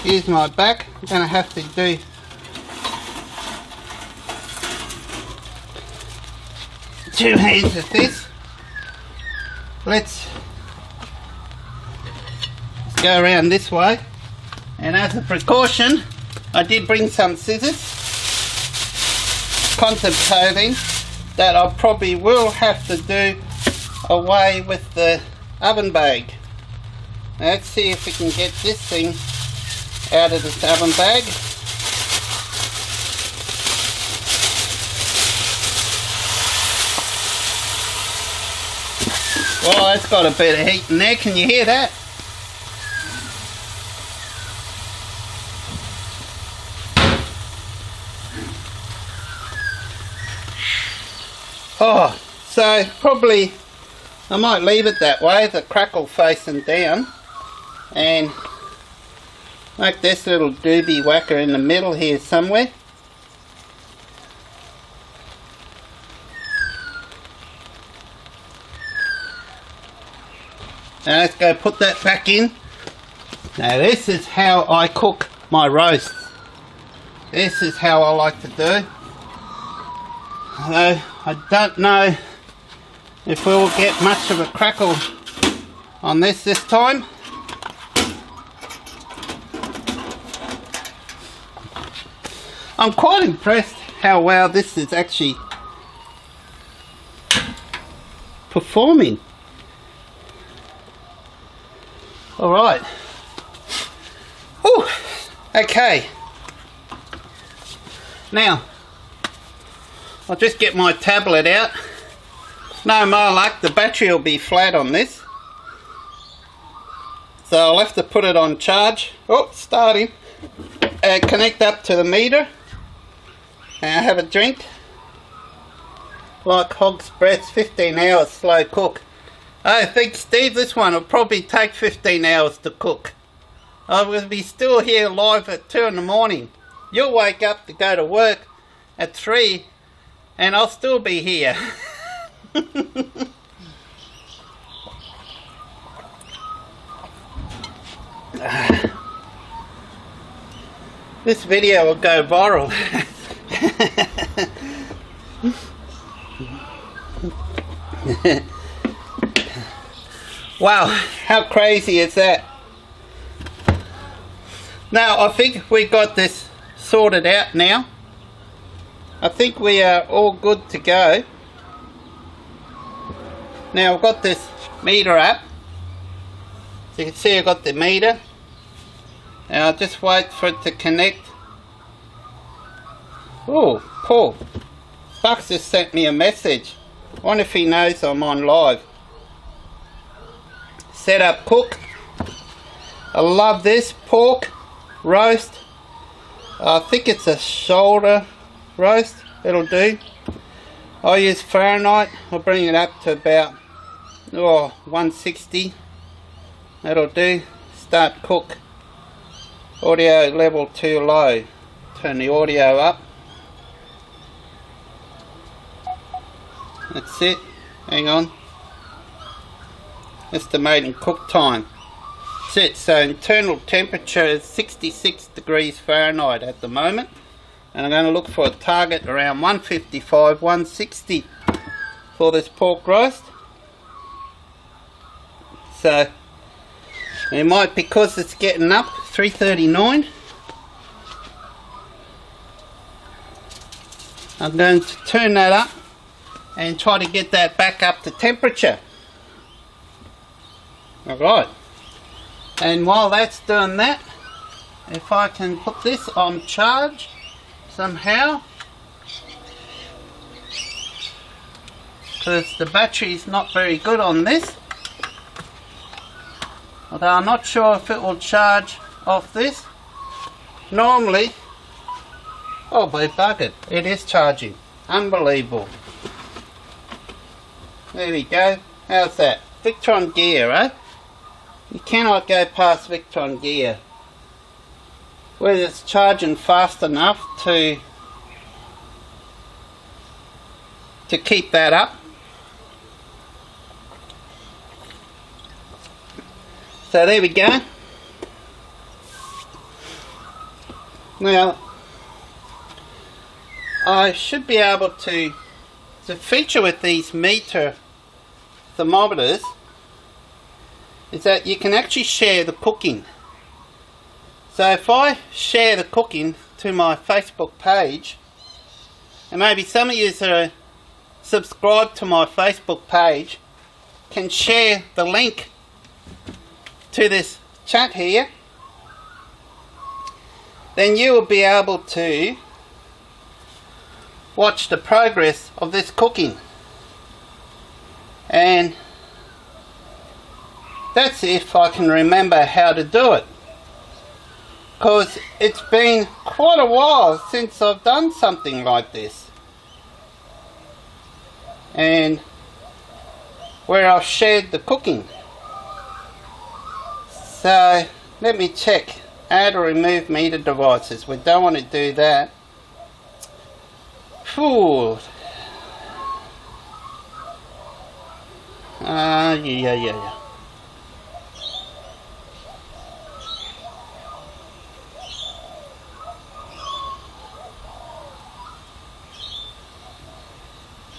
Here's my back. I'm going to have to do two hands of this. Let's go around this way. And as a precaution, I did bring some scissors, contemplating that I probably will have to do away with the oven bag. Now let's see if we can get this thing out of this oven bag. Well, it's got a bit of heat in there, can you hear that? Oh, so probably I might leave it that way, the crackle facing down, and make this little doobie whacker in the middle here somewhere. Now let's go put that back in. Now this is how I cook my roast. This is how I like to do. Although I don't know if we'll get much of a crackle on this time. I'm quite impressed how well this is actually performing. Alright. Whew. Okay. Now, I'll just get my tablet out. No more luck, the battery will be flat on this. So I'll have to put it on charge. Oh, starting. Connect up to the meter. And have a drink. Like hog's breath, 15 hours slow cook. I think, Steve, this one will probably take 15 hours to cook. I will be still here live at 2 in the morning. You'll wake up to go to work at 3 and I'll still be here. This video will go viral. Wow, how crazy is that? Now, I think we got this sorted out now. I think we are all good to go. Now I've got this meter up. So you can see I've got the meter. And I'll just wait for it to connect. Oh, Paul. Bucks just sent me a message. I wonder if he knows I'm on live. Set up cook. I love this pork roast. I think it's a shoulder roast. It'll do. I use Fahrenheit. I'll bring it up to about 160. That'll do. Start cook. Audio level too low. Turn the audio up. That's it. Hang on. Estimating cook time. That's it. So internal temperature is 66 degrees Fahrenheit at the moment. And I'm going to look for a target around 155, 160 for this pork roast. So it might, because it's getting up, 339. I'm going to turn that up and try to get that back up to temperature. Alright. And while that's doing that, if I can put this on charge somehow, because the battery's not very good on this, although I'm not sure if it will charge off this. Normally, oh, by buggered, it is charging. Unbelievable. There we go. How's that? Victron gear, eh? You cannot go past Victron gear. Whether it's charging fast enough to keep that up. So there we go. Now I should be able to, the feature with these meter thermometers is that you can actually share the cooking. So if I share the cooking to my Facebook page, and maybe some of you that are subscribed to my Facebook page can share the link to this chat here, then you will be able to watch the progress of this cooking. And that's if I can remember how to do it, because it's been quite a while since I've done something like this, and where I've shared the cooking. So let me check. Add or remove meter devices. We don't want to do that. Phew. Yeah.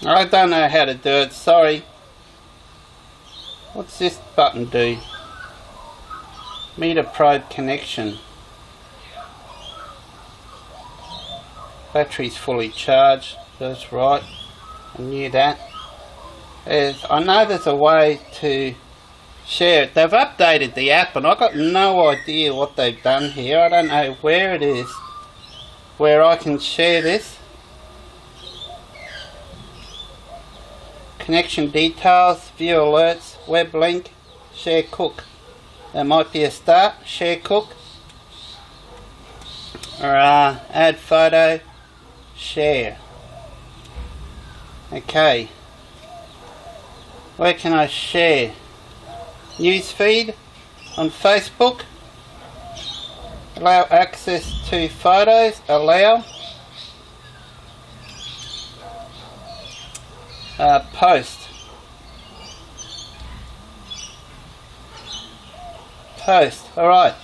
I don't know how to do it, sorry. What's this button do? Meter probe connection. Battery's fully charged, that's right. I knew that. I know there's a way to share it. They've updated the app and I've got no idea what they've done here. I don't know where it is where I can share this. Connection details, view alerts, web link, share cook. That might be a start. Share cook. Or add photo, share. Okay. Where can I share? Newsfeed on Facebook. Allow access to photos. Allow. Post. Alright.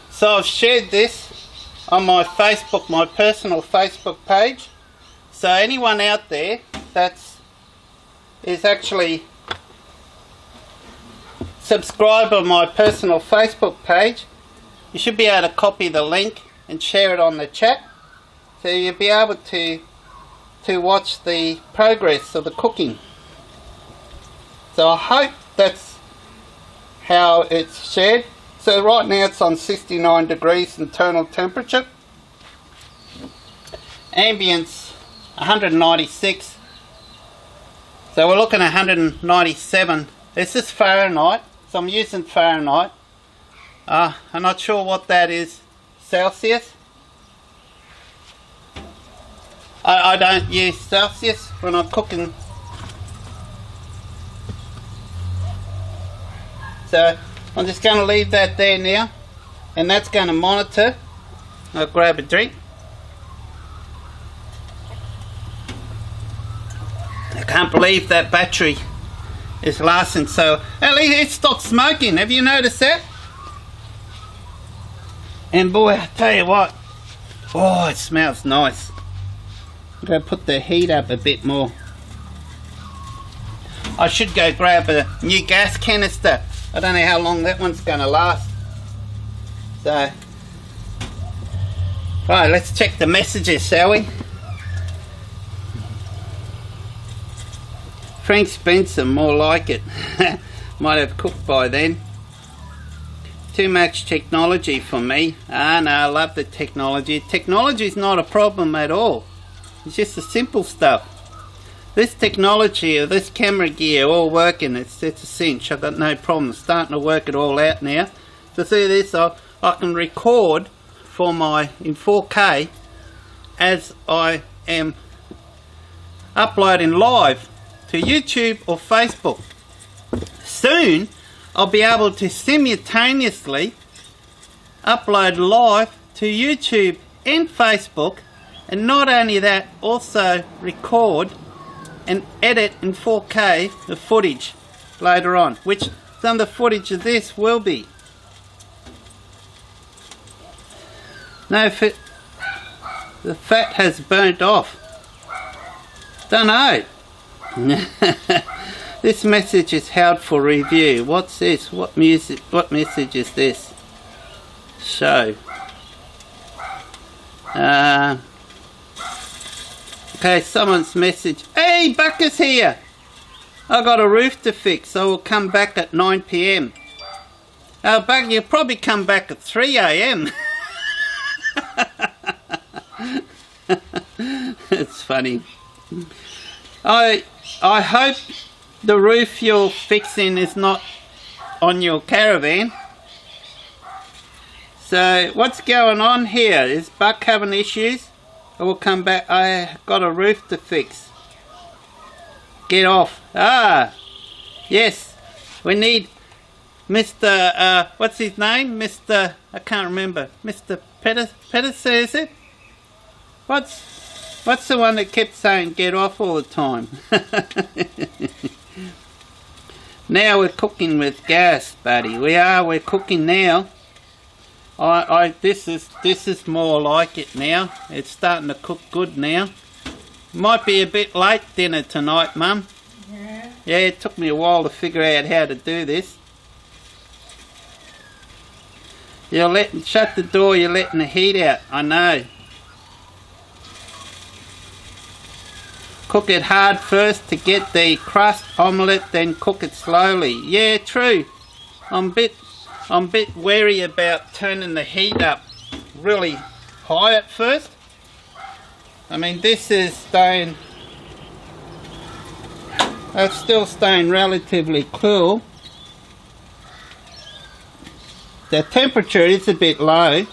So I've shared this on my Facebook, my personal Facebook page. So anyone out there is actually subscribe on my personal Facebook page, you should be able to copy the link and share it on the chat, so you'll be able to watch the progress of the cooking. So I hope that's how it's shared. So right now it's on 69 degrees internal temperature, ambience 196, so we're looking at 197. This is Fahrenheit, so I'm using Fahrenheit. I'm not sure what that is Celsius. I don't use Celsius when I'm cooking. So I'm just going to leave that there now, and that's going to monitor. I'll grab a drink. I can't believe that battery is lasting so. At least it stopped smoking. Have you noticed that? And boy, I tell you what, oh, it smells nice. I'm going to put the heat up a bit more. I should go grab a new gas canister. I don't know how long that one's going to last. So, right, let's check the messages, shall we? Frank Spencer, more like it. Might have cooked by then. Too much technology for me. No, I love the technology. Technology is not a problem at all. It's just the simple stuff. This technology of this camera gear all working, it's a cinch. I've got no problem. Starting to work it all out now. To see this, I can record for in 4K as I am uploading live to YouTube or Facebook. Soon I'll be able to simultaneously upload live to YouTube and Facebook, and not only that, also record and edit in 4K the footage later on, which some of the footage of this will be. No, the fat has burnt off. Don't know. This message is held for review. What's this? What message is this? Show. Okay, someone's message. Hey, Bucker's here. I got a roof to fix, so we'll come back at 9 PM. Bucker, you'll probably come back at 3 AM. It's funny. I hope the roof you're fixing is not on your caravan. So what's going on here? Is Buck having issues? I will come back. I got a roof to fix. Get off. Yes. We need Mr. What's his name? Mr. I can't remember. Mr. Pedersen, is it? What's the one that kept saying get off all the time? Now we're cooking with gas, buddy. We're cooking now. This is more like it now. It's starting to cook good now. Might be a bit late dinner tonight, Mum. Yeah. Yeah, it took me a while to figure out how to do this. Shut the door, you're letting the heat out. I know. Cook it hard first to get the crust omelette, then cook it slowly. Yeah, true. I'm a bit wary about turning the heat up really high at first. I mean, this is staying, it's still staying relatively cool. The temperature is a bit low.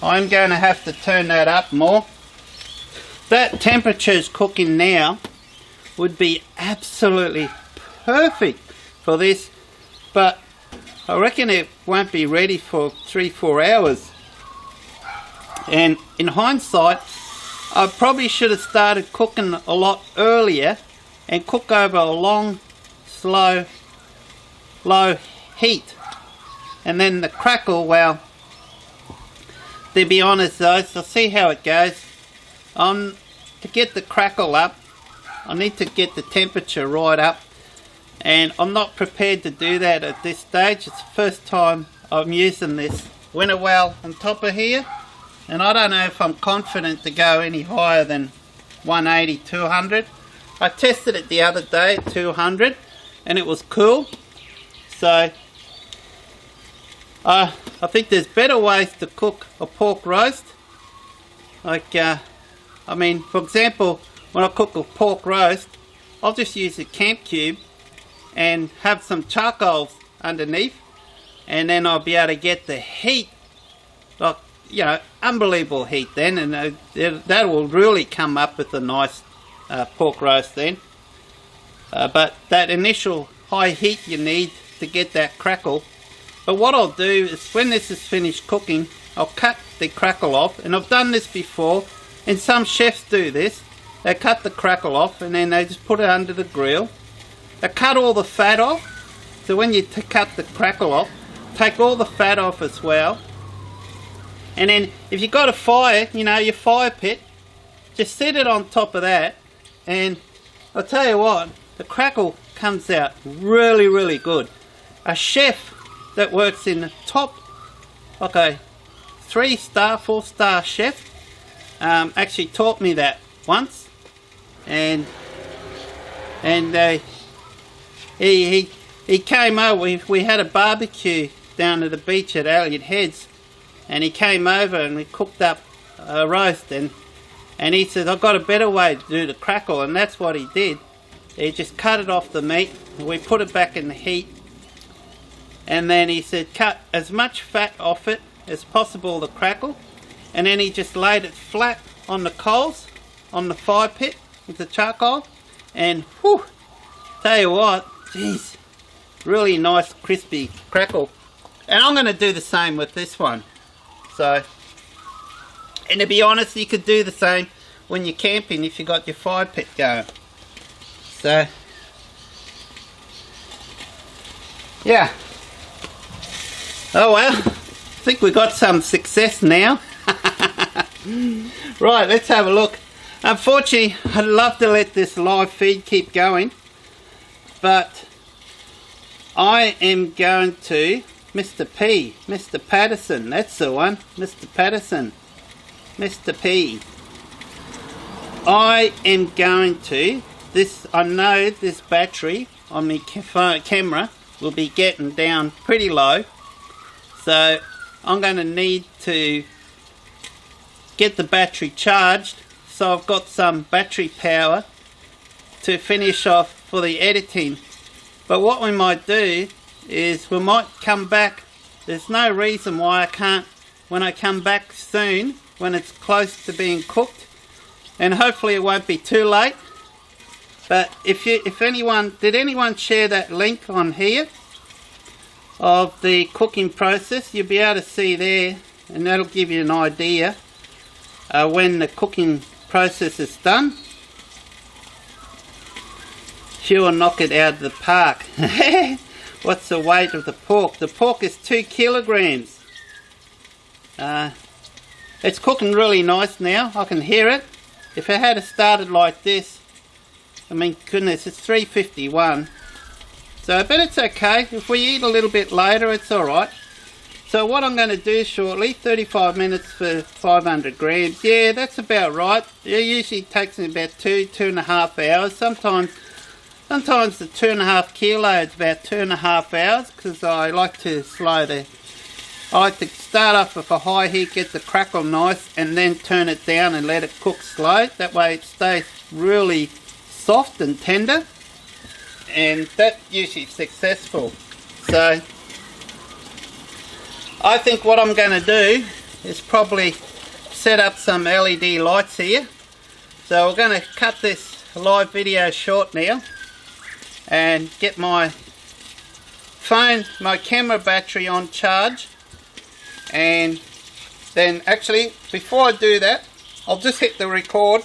I'm going to have to turn that up more. That temperature is cooking now would be absolutely perfect for this, but I reckon it won't be ready for 3-4 hours. And in hindsight, I probably should have started cooking a lot earlier and cook over a long, slow, low heat. And then the crackle, well, to be honest though, so see how it goes. To get the crackle up, I need to get the temperature right up, and I'm not prepared to do that at this stage. It's the first time I'm using this Winnerwell on top of here, and I don't know if I'm confident to go any higher than 180, 200. I tested it the other day at 200 and it was cool. So I think there's better ways to cook a pork roast. Like I mean, for example, when I cook a pork roast, I'll just use a camp cube and have some charcoal underneath, and then I'll be able to get the heat, like, you know, unbelievable heat then, and that will really come up with a nice pork roast then. But that initial high heat you need to get that crackle. But what I'll do is, when this is finished cooking, I'll cut the crackle off, and I've done this before. And some chefs do this. They cut the crackle off and then they just put it under the grill. They cut all the fat off. So when you cut the crackle off, take all the fat off as well. And then if you've got a fire, you know, your fire pit, just set it on top of that. And I'll tell you what, the crackle comes out really, really good. A chef that works in the top, okay, 3-star, 4-star chef, actually taught me that once, and he came over. We had a barbecue down at the beach at Elliot Heads, and he came over and we cooked up a roast, and he said, I've got a better way to do the crackle, and that's what he did. He just cut it off the meat, we put it back in the heat, and then he said cut as much fat off it as possible, the crackle, and then he just laid it flat on the coals, on the fire pit, with the charcoal, and whew, tell you what, geez, really nice crispy crackle. And I'm going to do the same with this one. So, and to be honest, you could do the same when you're camping if you got your fire pit going. So, yeah. Oh well, I think we got some success now. Right, let's have a look. Unfortunately, I'd love to let this live feed keep going, but I am going to Mr. Patterson, that's the one, Mr. Patterson, Mr. P. I am going to, I know this battery on my camera will be getting down pretty low, so I'm going to need to get the battery charged, so I've got some battery power to finish off for the editing. But what we might do is we might come back. There's no reason why I can't, when I come back soon, when it's close to being cooked, and hopefully it won't be too late. But if anyone, did anyone share that link on here of the cooking process? You'll be able to see there, and that'll give you an idea when the cooking process is done. Sure, knock it out of the park. What's the weight of the pork? The pork is 2 kilograms. It's cooking really nice now. I can hear it. If it had started like this, I mean, goodness, it's 3:51. So, but it's okay. If we eat a little bit later, it's alright. So what I'm going to do shortly, 35 minutes for 500 grams. Yeah, that's about right. It usually takes me about 2.5 hours. Sometimes the 2.5 kilo is about 2.5 hours, because I like to I like to start off with a high heat, get the crackle nice, and then turn it down and let it cook slow. That way it stays really soft and tender, and that's usually successful. So I think what I'm going to do is probably set up some LED lights here. So we're going to cut this live video short now and get my phone, my camera battery on charge, and then actually before I do that, I'll just hit the record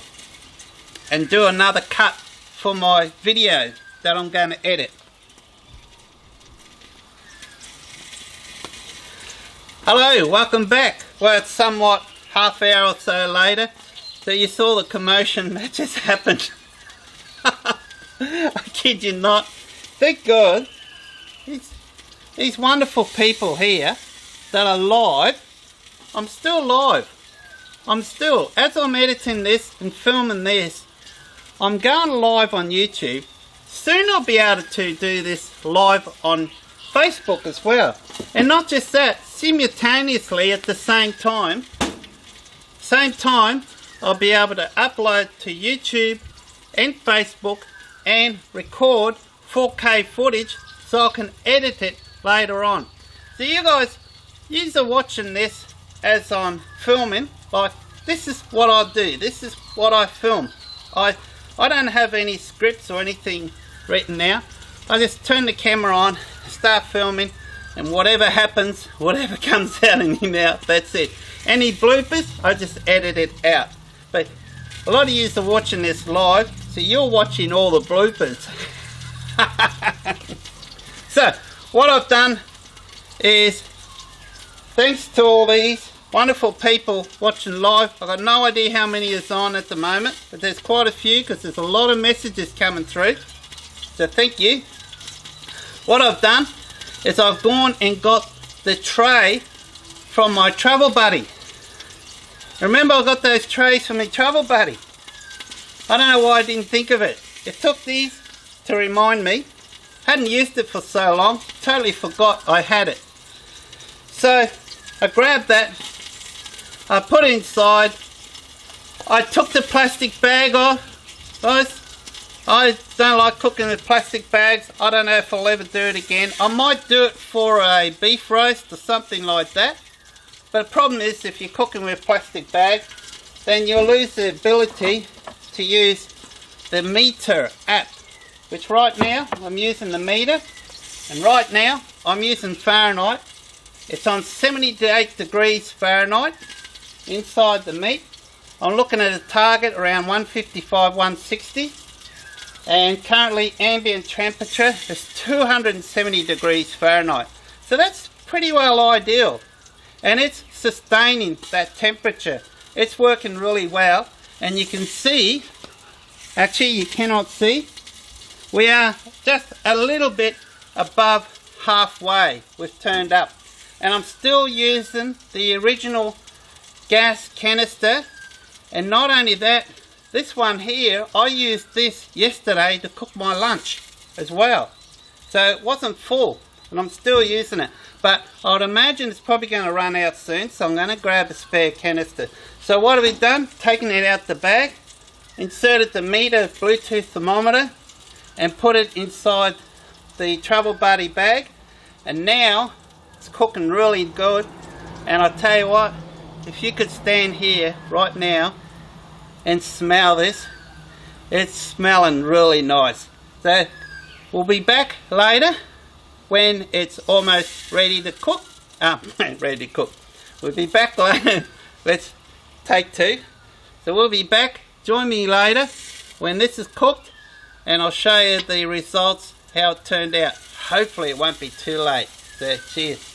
and do another cut for my video that I'm going to edit. Hello, welcome back. Well, it's somewhat half hour or so later, so you saw the commotion that just happened. I kid you not. Thank God, these wonderful people here that are live. I'm still live. As I'm editing this and filming this, I'm going live on YouTube. Soon I'll be able to do this live on Facebook as well. And not just that, simultaneously at the same time, I'll be able to upload to YouTube and Facebook and record 4K footage so I can edit it later on. So you guys, you're watching this as I'm filming. Like, this is what I do. This is what I film. I don't have any scripts or anything written now. I just turn the camera on, start filming, and whatever happens, whatever comes out in my mouth, that's it. Any bloopers, I just edit it out. But a lot of you are watching this live, so you're watching all the bloopers. So, what I've done is, thanks to all these wonderful people watching live, I've got no idea how many is on at the moment, but there's quite a few because there's a lot of messages coming through. So thank you. What I've done is I've gone and got the tray from my travel buddy. Remember, I got those trays from my travel buddy. I don't know why I didn't think of it. It took these to remind me. Hadn't used it for so long, totally forgot I had it. So I grabbed that, I put it inside, I took the plastic bag off. Guys, I don't like cooking with plastic bags. I don't know if I'll ever do it again. I might do it for a beef roast or something like that. But the problem is, if you're cooking with plastic bags, then you'll lose the ability to use the meter app, which right now I'm using the meter, and right now I'm using Fahrenheit. It's on 78 degrees Fahrenheit inside the meat. I'm looking at a target around 155, 160, and currently ambient temperature is 270 degrees Fahrenheit. So that's pretty well ideal, and it's sustaining that temperature. It's working really well, and you can see, actually you cannot see, we are just a little bit above halfway. We've turned up, and I'm still using the original gas canister. And not only that, this one here, I used this yesterday to cook my lunch as well. So it wasn't full, and I'm still using it. But I'd imagine it's probably going to run out soon, so I'm going to grab a spare canister. So what have we done? Taken it out the bag, inserted the meter Bluetooth thermometer, and put it inside the Travel Buddy bag. And now it's cooking really good. And I tell you what, if you could stand here right now and smell this, it's smelling really nice. So we'll be back later when it's almost ready to cook. Ready to cook. We'll be back later. Let's take two. So we'll be back. Join me later when this is cooked, and I'll show you the results, how it turned out. Hopefully it won't be too late. So cheers.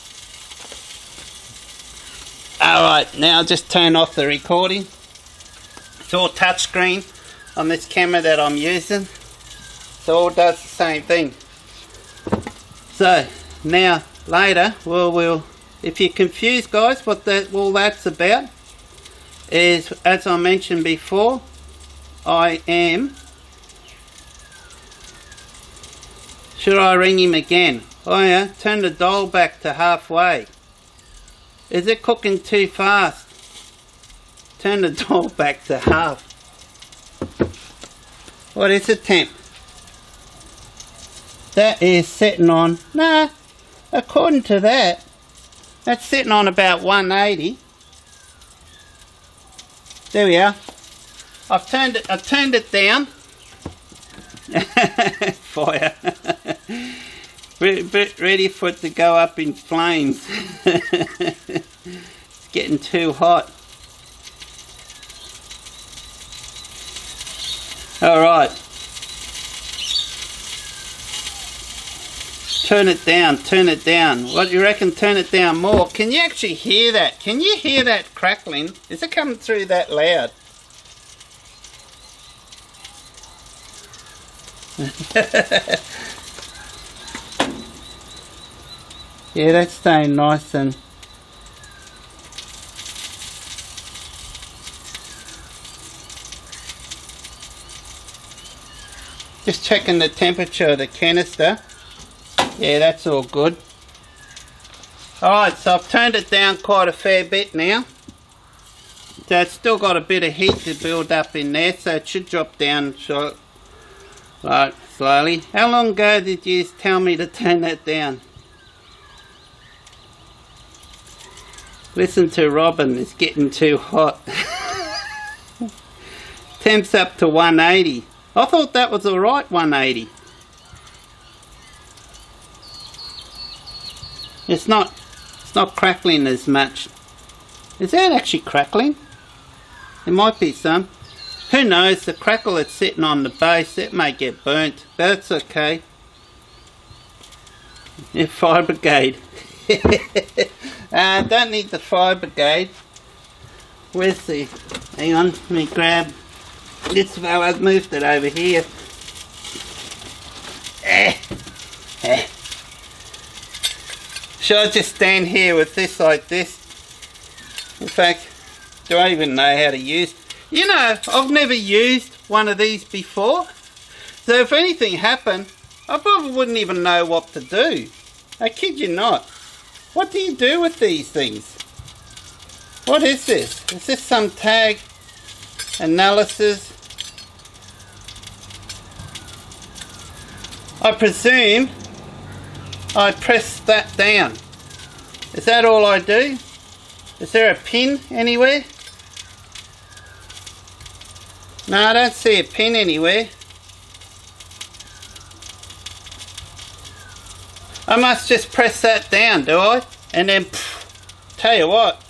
Alright, now I'll just turn off the recording. It's all touchscreen on this camera that I'm using. So it all does the same thing. So now later, we'll if you're confused guys what all that's about, is as I mentioned before, I am, should I ring him again? Oh yeah, turn the dial back to halfway. Is it cooking too fast? Turn the dial back to half. What is the temp? That is sitting on, nah, according to that, that's sitting on about 180. There we are. I've turned it down. Fire. Ready for it to go up in flames. It's getting too hot. Alright. Turn it down, turn it down. What do you reckon? Turn it down more. Can you actually hear that? Can you hear that crackling? Is it coming through that loud? Yeah, that's staying nice and just checking the temperature of the canister. Yeah, that's all good. Alright, so I've turned it down quite a fair bit now. So it's still got a bit of heat to build up in there, so it should drop down short, right, slowly. How long ago did you tell me to turn that down? Listen to Robin, it's getting too hot. Temp's up to 180. I thought that was alright, 180. It's not crackling as much. Is that actually crackling? There might be some. Who knows, the crackle that's sitting on the base, it may get burnt, but it's okay. Yeah, fire brigade. Don't need the fire brigade. Where's the... Hang on, let me grab this fella. I've moved it over here. Should I just stand here with this like this? In fact, do I even know how to use... You know, I've never used one of these before. So if anything happened, I probably wouldn't even know what to do. I kid you not. What do you do with these things? What is this? Is this some tag analysis? I presume I press that down. Is that all I do? Is there a pin anywhere? No, I don't see a pin anywhere. I must just press that down, do I? And then, tell you what,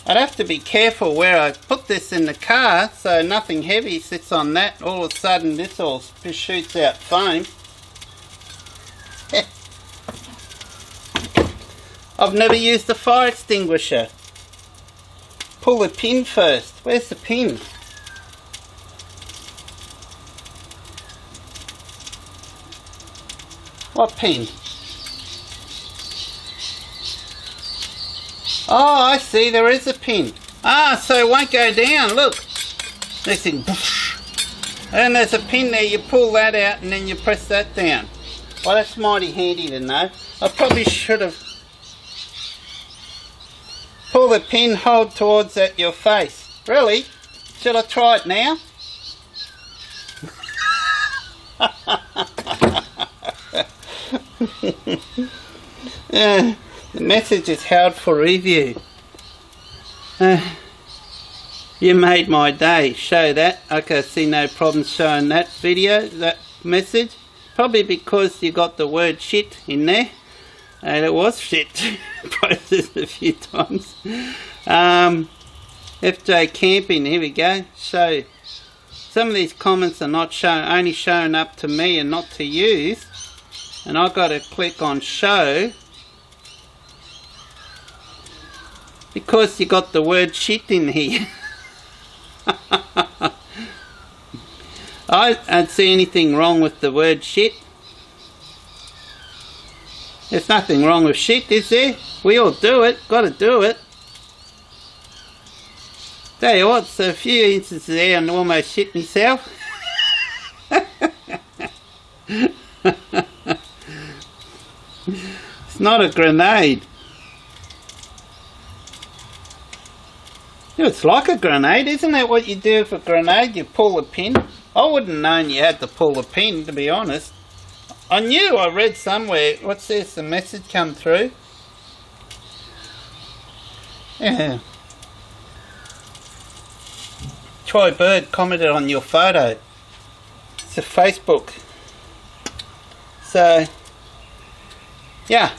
I'd have to be careful where I put this in the car so nothing heavy sits on that. All of a sudden this all shoots out foam. I've never used a fire extinguisher. Pull the pin first. Where's the pin? What pin? Oh, I see, there is a pin. Ah, so it won't go down, look. This thing, and there's a pin there, you pull that out and then you press that down. Well, that's mighty handy to know. I probably should have. Pull the pin, hold towards at your face. Really? Should I try it now? The message is held for review. You made my day. Show that. Okay, I see no problem showing that video, that message. Probably because you got the word shit in there. And it was shit. Processed a few times. FJ Camping, here we go. So, some of these comments are not only showing up to me and not to use. And I've got to click on show. Because you got the word shit in here. I don't see anything wrong with the word shit. There's nothing wrong with shit, is there? We all do it. Got to do it. Tell you what, so a few instances there and almost shit myself. It's not a grenade. It's like a grenade, isn't that what you do with a grenade? You pull a pin. I wouldn't have known you had to pull the pin, to be honest. I knew, I read somewhere, what's this, the message come through? Yeah. Troy Bird commented on your photo. It's a Facebook. So, yeah.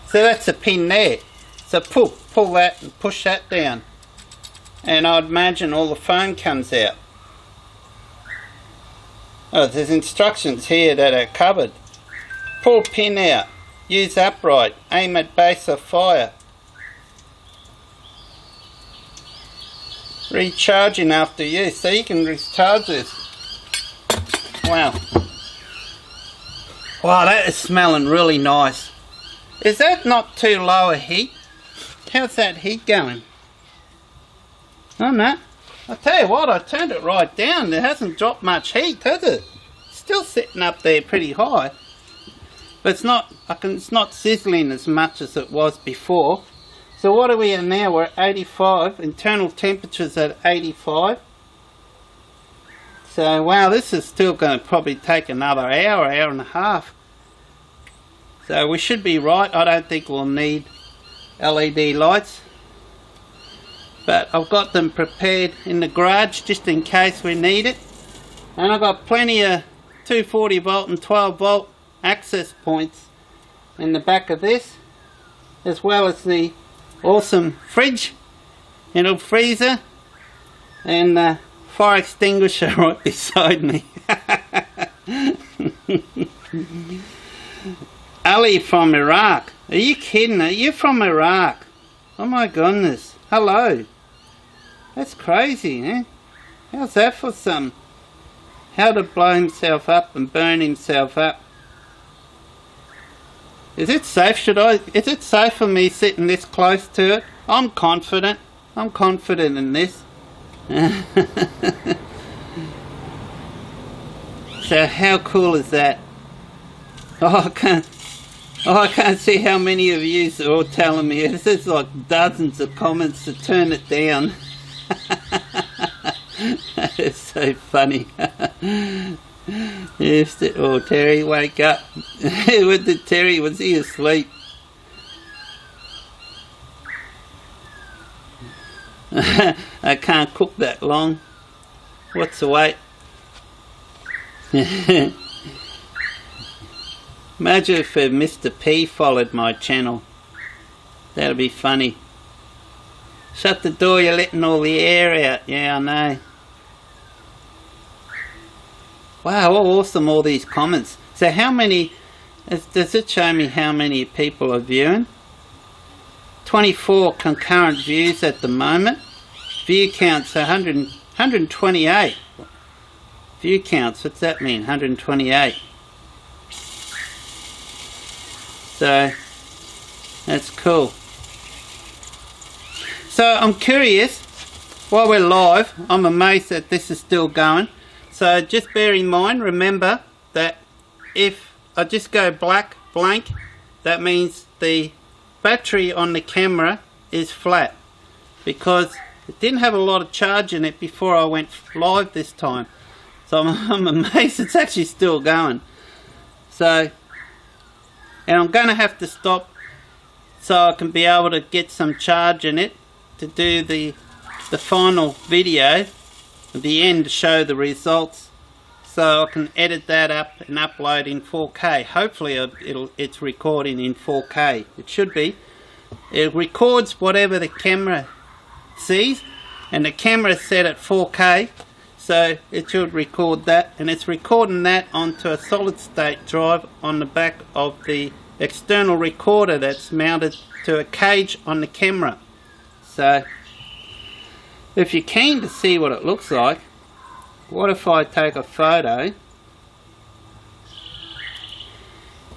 So that's a pin there. So pull that and push that down. And I'd imagine all the foam comes out. Oh, there's instructions here that are covered. Pull pin out. Use upright. Aim at base of fire. Recharging after use. So you can recharge this. Wow. Wow, that is smelling really nice. Is that not too low a heat? How's that heat going? Oh no. I'll tell you what, I turned it right down. It hasn't dropped much heat, has it? Still sitting up there pretty high. But it's not sizzling as much as it was before. So what are we at now? We're at 85. Internal temperature's at 85. So wow, this is still going to probably take another hour and a half. So we should be right. I don't think we'll need LED lights. But I've got them prepared in the garage just in case we need it. And I've got plenty of 240 volt and 12 volt access points in the back of this, as well as the awesome fridge and a freezer and the fire extinguisher right beside me. Ali from Iraq. Are you kidding? Are you from Iraq? Oh my goodness. Hello. That's crazy, eh? How's that for some? How to blow himself up and burn himself up. Is it safe? Is it safe for me sitting this close to it? I'm confident. I'm confident in this. So how cool is that? Oh, I can't see how many of you are all telling me. There's like dozens of comments to turn it down. That is so funny. Yes, oh, Terry, wake up. What did Terry? Was he asleep? I can't cook that long. What's the wait? Imagine if Mr. P followed my channel. That'd be funny. Shut the door, you're letting all the air out. Yeah, I know. Wow, awesome, all these comments. So how many, does it show me how many people are viewing? 24 concurrent views at the moment. View counts 128. View counts, what's that mean? 128. So, that's cool. So I'm curious, while we're live, I'm amazed that this is still going. So just bear in mind, remember that if I just go blank, that means the battery on the camera is flat, because it didn't have a lot of charge in it before I went live this time. So I'm amazed it's actually still going. So, and I'm going to have to stop so I can be able to get some charge in it to do the final video at the end to show the results, so I can edit that up and upload in 4K. Hopefully it's recording in 4K. It should be. It records whatever the camera sees, and the camera is set at 4K, so it should record that, and it's recording that onto a solid state drive on the back of the external recorder that's mounted to a cage on the camera. So if you're keen to see what it looks like, what if I take a photo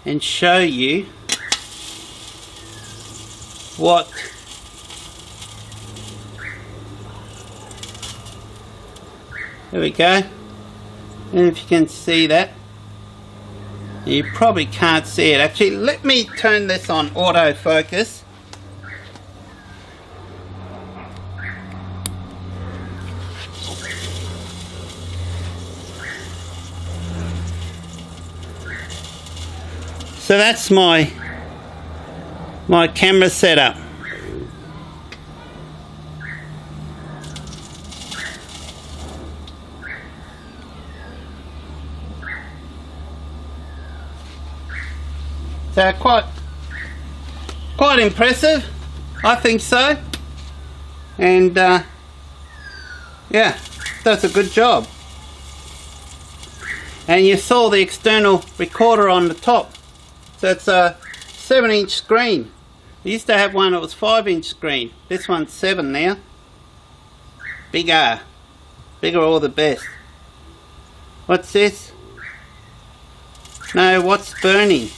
and show you what there we go. And if you can see that, you probably can't see it. Actually, let me turn this on autofocus. So that's my camera setup. So quite impressive, I think so. And yeah, does a good job. And you saw the external recorder on the top. So it's a 7-inch screen. I used to have one that was 5-inch screen. This one's 7 now. Bigger all the best. What's this? No, what's burning?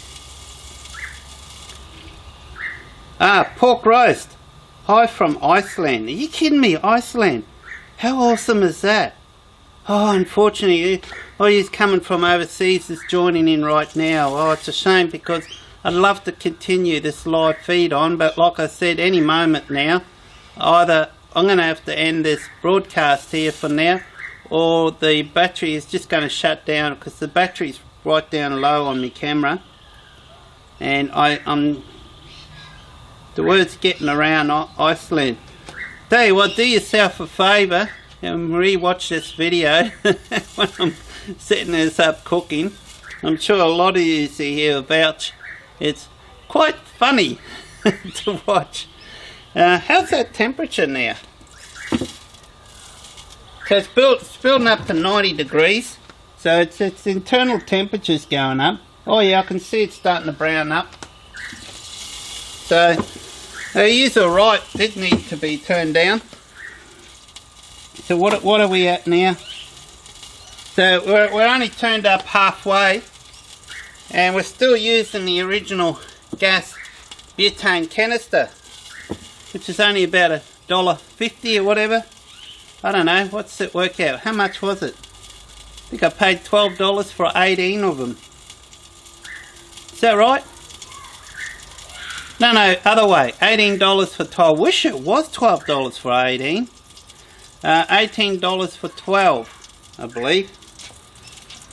Ah, pork roast. Hi from Iceland. Are you kidding me? Iceland. How awesome is that? Oh, unfortunately, he's coming from overseas is joining in right now. Oh, it's a shame, because I'd love to continue this live feed on, but like I said, any moment now, either I'm going to have to end this broadcast here for now, or the battery is just going to shut down, because the battery's right down low on my camera, and I'm the word's getting around Iceland. Tell you what, do yourself a favour and re-watch this video when I'm setting this up cooking. I'm sure a lot of you see here vouch. It's quite funny to watch. How's that temperature now? So it's building up to 90 degrees. So its internal temperature's going up. Oh yeah, I can see it's starting to brown up. So he's alright, did need to be turned down. So what are we at now? So we're only turned up halfway, and we're still using the original gas butane canister, which is only about $1.50 or whatever. I don't know, what's it work out? How much was it? I think I paid $12 for 18 of them. Is that right? No, other way. $18 for 12. Wish it was $12 for 18. $18 for 12, I believe.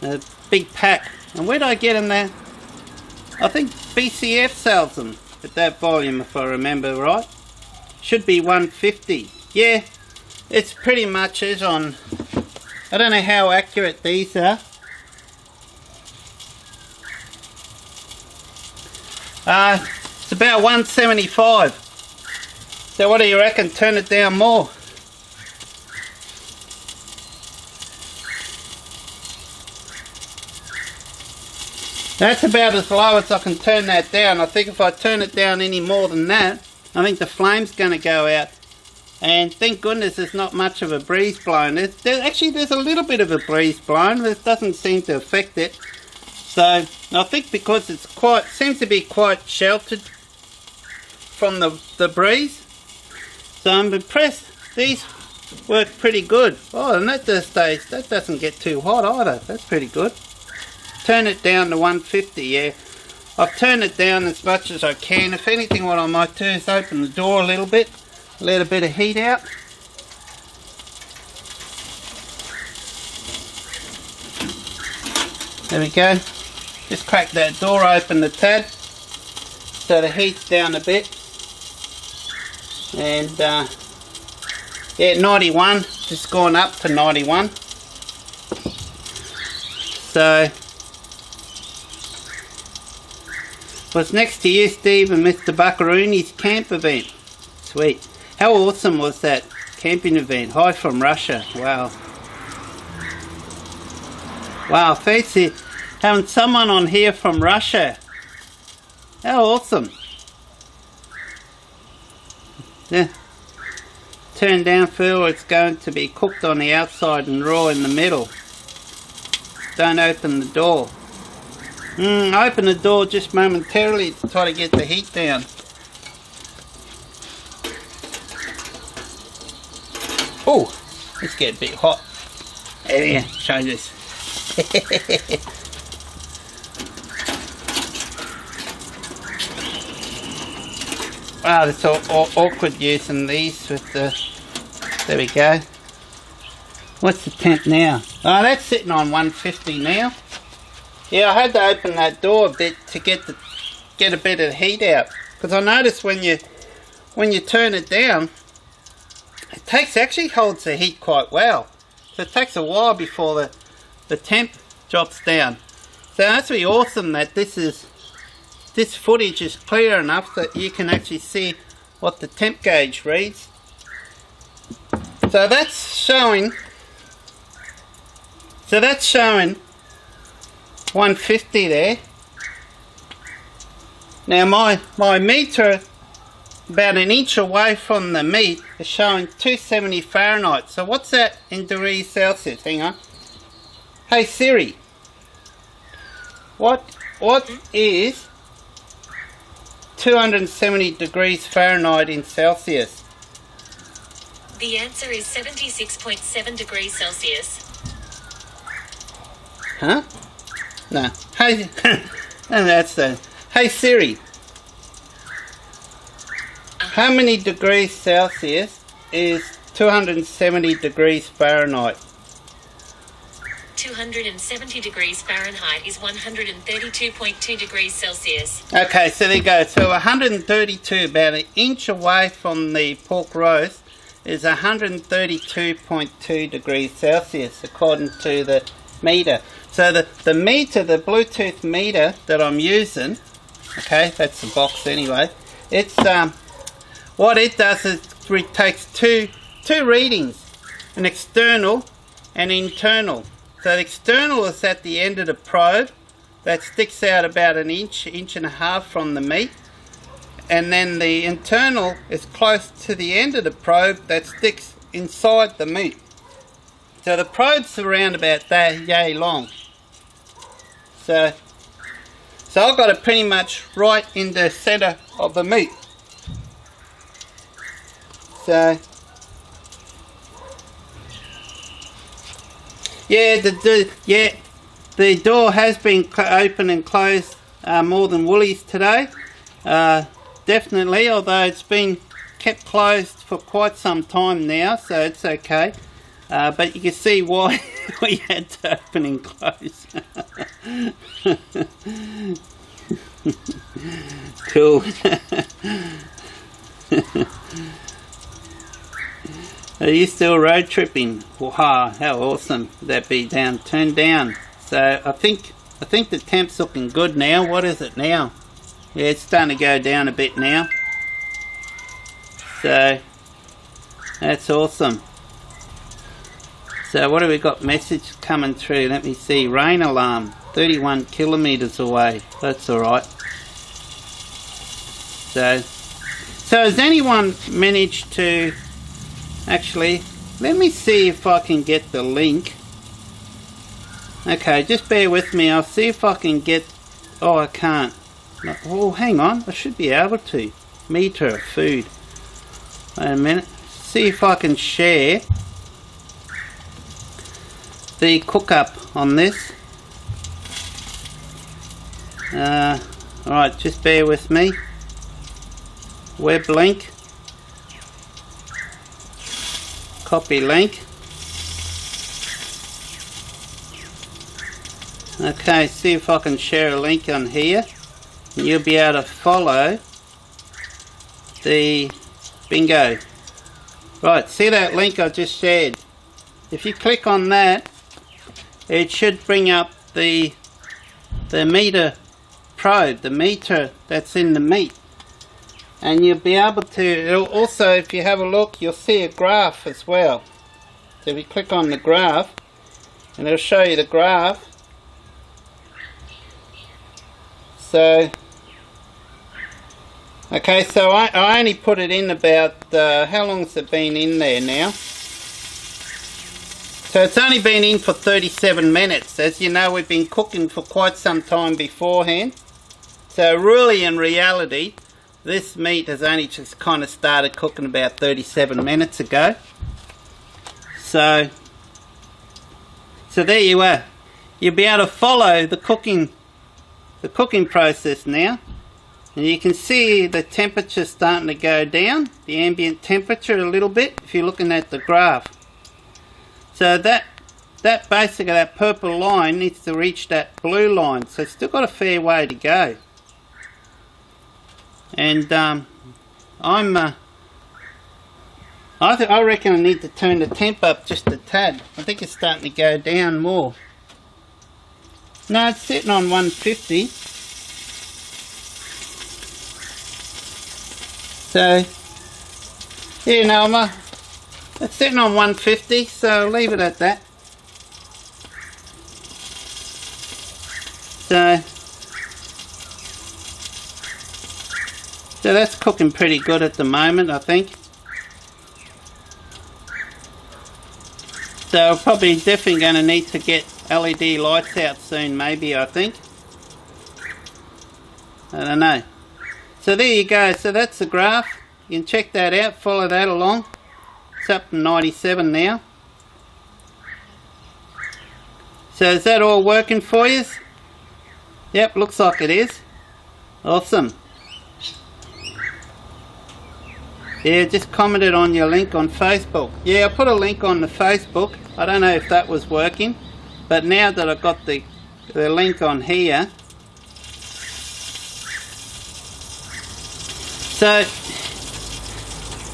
A big pack. And where did I get them there? I think BCF sells them at that volume, if I remember right. Should be $1.50. Yeah, it's pretty much is on. I don't know how accurate these are. It's about 175. So what do you reckon? Turn it down more. That's about as low as I can turn that down. I think if I turn it down any more than that, I think the flame's going to go out. And thank goodness there's not much of a breeze blowing. Actually, there's a little bit of a breeze blowing, but it doesn't seem to affect it. So I think because it's seems to be quite sheltered from the breeze. So I'm impressed. These work pretty good. Oh, and that doesn't get too hot either. That's pretty good. Turn it down to 150, yeah. I've turned it down as much as I can. If anything, what I might do is open the door a little bit, let a bit of heat out. There we go. Just crack that door open a tad so the heat's down a bit. And yeah, 91, just gone up to 91. So was next to you, Steve, and Mr. Buckarooni's camp event. Sweet. How awesome was that camping event? Hi from Russia. Wow. Wow, fancy having someone on here from Russia. How awesome. Yeah. Turn down, feel it's going to be cooked on the outside and raw in the middle. Don't open the door. Open the door just momentarily to try to get the heat down. Oh, let's get a bit hot. There, show this. Wow, it's all awkward using these with the... There we go. What's the temp now? Oh, that's sitting on 150 now. Yeah, I had to open that door a bit to get a bit of heat out, because I noticed when you turn it down, it actually holds the heat quite well. So it takes a while before the temp drops down. So that's really awesome that this footage is clear enough that you can actually see what the temp gauge reads. So that's showing. 150 there. Now my meter about an inch away from the meat is showing 270 Fahrenheit. So what's that in degrees Celsius? Hang on. Hey Siri, what is 270 degrees Fahrenheit in Celsius? The answer is 76.7 degrees Celsius. Huh? No. Hey, and that's the. Hey Siri, how many degrees Celsius is 270 degrees Fahrenheit? 270 degrees Fahrenheit is 132.2 degrees Celsius. Okay, so there you go. So 132, about an inch away from the pork roast, is 132.2 degrees Celsius according to the meter. So the meter, the Bluetooth meter that I'm using, okay, that's the box anyway, it's what it does is it takes two readings, an external and internal. So the external is at the end of the probe that sticks out about an inch and a half from the meat, and then the internal is close to the end of the probe that sticks inside the meat. So the probe's around about that yay long. So I've got it pretty much right in the center of the meat. So yeah, the door has been open and closed more than Woolies today. Definitely, although it's been kept closed for quite some time now, so it's okay. But you can see why we had to open and close. Cool. Are you still road tripping? Wow, how awesome would that be? Turn down. So I think the temp's looking good now. What is it now? Yeah, it's starting to go down a bit now. So that's awesome. So what have we got? Message coming through. Let me see. Rain alarm. 31 kilometres away. That's alright. So has anyone managed to actually, let me see if I can get the link. Okay, just bear with me. I'll see if I can get, oh, I can't. Oh, hang on. I should be able to. Meter of food. Wait a minute. See if I can share the cook up on this. Alright, just bear with me. Web link. Copy link. Okay, see if I can share a link on here. You'll be able to follow the bingo. Right, see that link I just shared? If you click on that, it should bring up the meter probe, the meter that's in the meat. And you'll be able to, it'll also, if you have a look, you'll see a graph as well. So if you click on the graph, and it'll show you the graph. So, okay, so I only put it in about, how long's it been in there now? So it's only been in for 37 minutes. As you know, we've been cooking for quite some time beforehand. So really, in reality, this meat has only just kind of started cooking about 37 minutes ago. So there you are. You'll be able to follow the cooking process now. And you can see the temperature starting to go down, the ambient temperature a little bit, if you're looking at the graph. So that basically, that purple line needs to reach that blue line. So it's still got a fair way to go. And I reckon I need to turn the temp up just a tad. I think it's starting to go down more. No, it's sitting on 150. So, yeah, no, it's sitting on 150, so leave it at that. So that's cooking pretty good at the moment, I think. So probably definitely going to need to get LED lights out soon, maybe, I think. I don't know. So there you go. So that's the graph. You can check that out, follow that along. It's up to 97 now. So is that all working for you? Yep, looks like it is. Awesome. Yeah, just commented on your link on Facebook. Yeah, I put a link on the Facebook. I don't know if that was working, but now that I've got the link on here. So,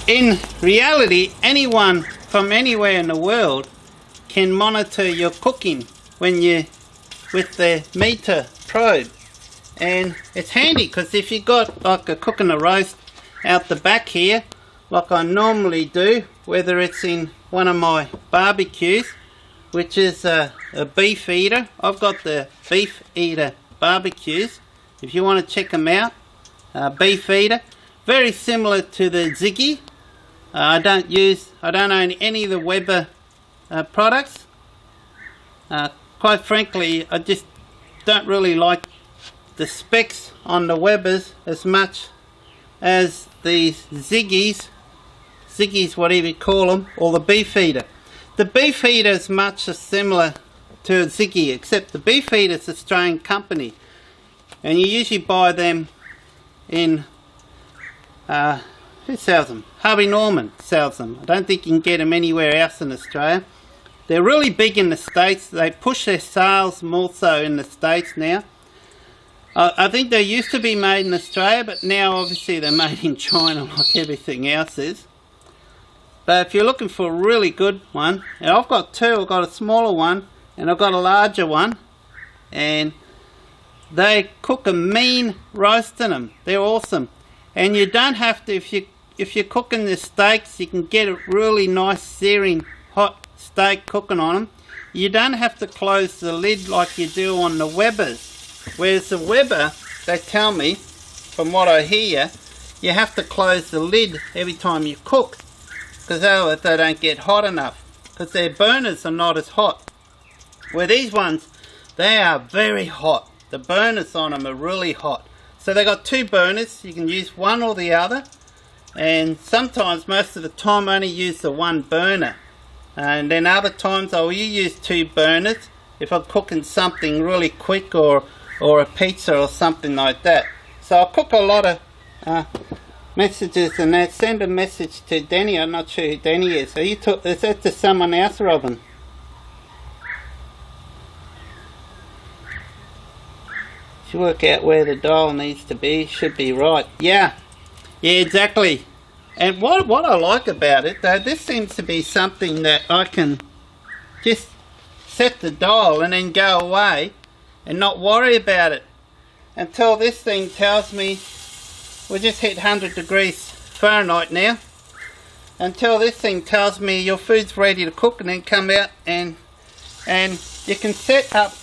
in reality, anyone from anywhere in the world can monitor your cooking when you with the meter probe. And it's handy because if you got like a cooking a roast out the back here, like I normally do, whether it's in one of my barbecues, which is a beef eater. I've got the beef eater barbecues. If you want to check them out, beef eater, very similar to the Ziggy. I don't own any of the Weber products. Quite frankly, I just don't really like the specs on the Webers as much as these Ziggies, whatever you call them, or the beef eater. The beef eater is much similar to a Ziggy, except the beef eater is an Australian company, and you usually buy them in who sells them? Harvey Norman sells them. I don't think you can get them anywhere else in Australia. They're really big in the States. They push their sales more so in the States now. I think they used to be made in Australia, but now obviously they're made in China like everything else is. But if you're looking for a really good one, and I've got two. I've got a smaller one and I've got a larger one. And they cook a mean roast in them. They're awesome. And you don't have to, if you're cooking the steaks, you can get a really nice searing hot steak cooking on them. You don't have to close the lid like you do on the Weber's. Whereas the Weber, they tell me, from what I hear, you have to close the lid every time you cook, because otherwise they don't get hot enough, because their burners are not as hot. Where these ones, they are very hot. The burners on them are really hot. So they got two burners. You can use one or the other, and sometimes, most of the time, I only use the one burner, and then other times I will use two burners if I'm cooking something really quick, or a pizza or something like that. So I'll cook a lot of messages and that. Send a message to Denny. I'm not sure who Denny is. Is that to someone else, Robin? To work out where the dial needs to be. Should be right. Yeah, exactly. And what I like about it, though, this seems to be something that I can just set the dial and then go away and not worry about it until this thing tells me we just hit 100 degrees Fahrenheit now. Until this thing tells me your food's ready to cook, and then come out and you can set up.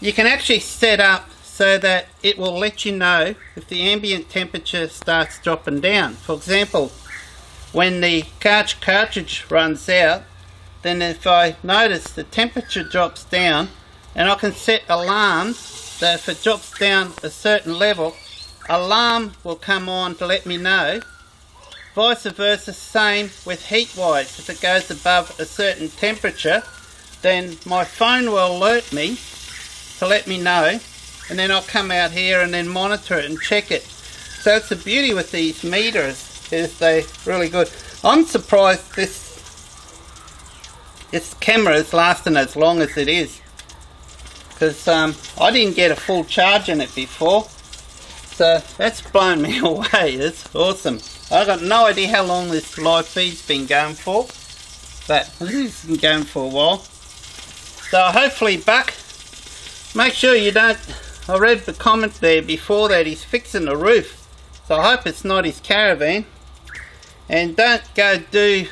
You can actually set up so that it will let you know if the ambient temperature starts dropping down. For example, when the cartridge runs out, then if I notice the temperature drops down, and I can set alarms that if it drops down a certain level, alarm will come on to let me know. Vice versa, same with heat wise. If it goes above a certain temperature, then my phone will alert me to let me know, and then I'll come out here and then monitor it and check it. So it's the beauty with these meters, is they're really good. I'm surprised this camera is lasting as long as it is, because I didn't get a full charge in it before, so that's blown me away. It's awesome. I've got no idea how long this live feed's been going for, but it's been going for a while. So hopefully, Buck, make sure you don't, I read the comment there before that he's fixing the roof, so I hope it's not his caravan. And don't go do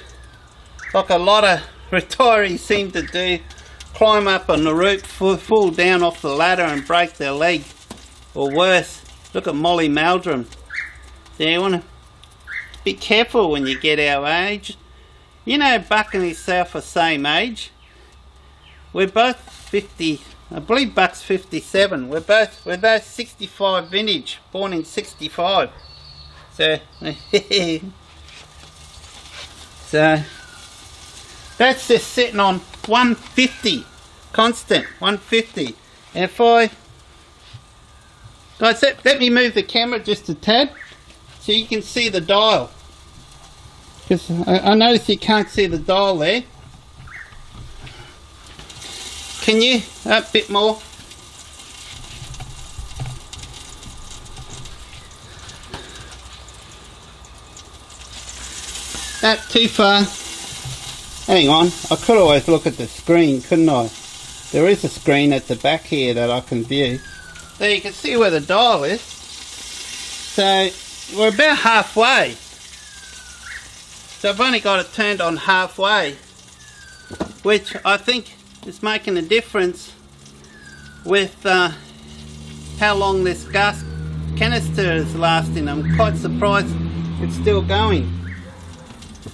like a lot of retirees seem to do, climb up on the roof, fall down off the ladder and break their leg, or worse. Look at Molly Meldrum. So you want to be careful when you get our age. You know, Buck and himself are same age. We're both 50. I believe Buck's 57. We're both 65 vintage, born in 65. So, so that's just sitting on 150, constant 150. And if guys, let me move the camera just a tad so you can see the dial. Because I notice you can't see the dial there. Can you? A bit more. Not too far. Hang on, I could always look at the screen, couldn't I? There is a screen at the back here that I can view. There you can see where the dial is. So we're about halfway. So I've only got it turned on halfway, which I think is making a difference with how long this gas canister is lasting. I'm quite surprised it's still going.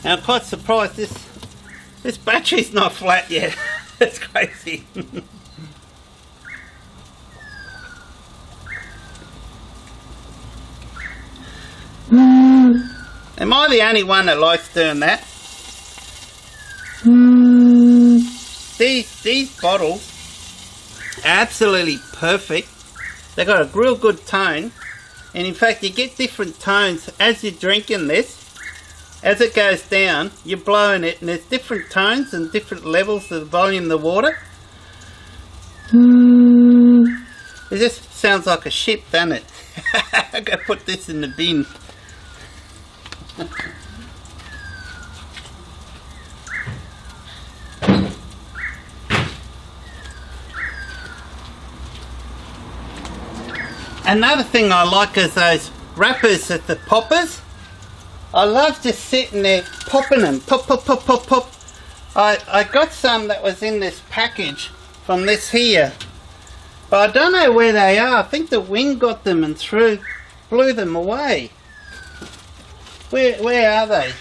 And I'm quite surprised this battery's not flat yet. It's crazy. Am I the only one that likes doing that? These bottles are absolutely perfect. They've got a real good tone, and in fact you get different tones as you're drinking this. As it goes down, you're blowing it, and there's different tones and different levels of the volume of the water. It just sounds like a ship, doesn't it? I'm going to put this in the bin. another thing I like is those wrappers at the poppers. I love just sitting there popping them, pop, pop, pop, pop, pop. I got some that was in this package from this here, but I don't know where they are. I think the wind got them and blew them away. Where are they?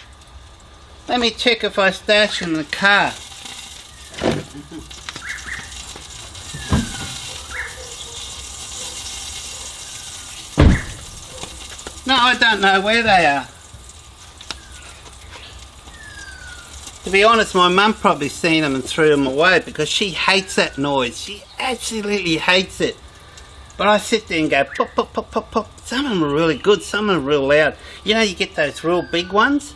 Let me check if I stash them in the car. No, I don't know where they are. To be honest, my mum probably seen them and threw them away because she hates that noise. She absolutely hates it. But I sit there and go pop, pop, pop, pop, pop. Some of them are really good, some of them are real loud. You know, you get those real big ones.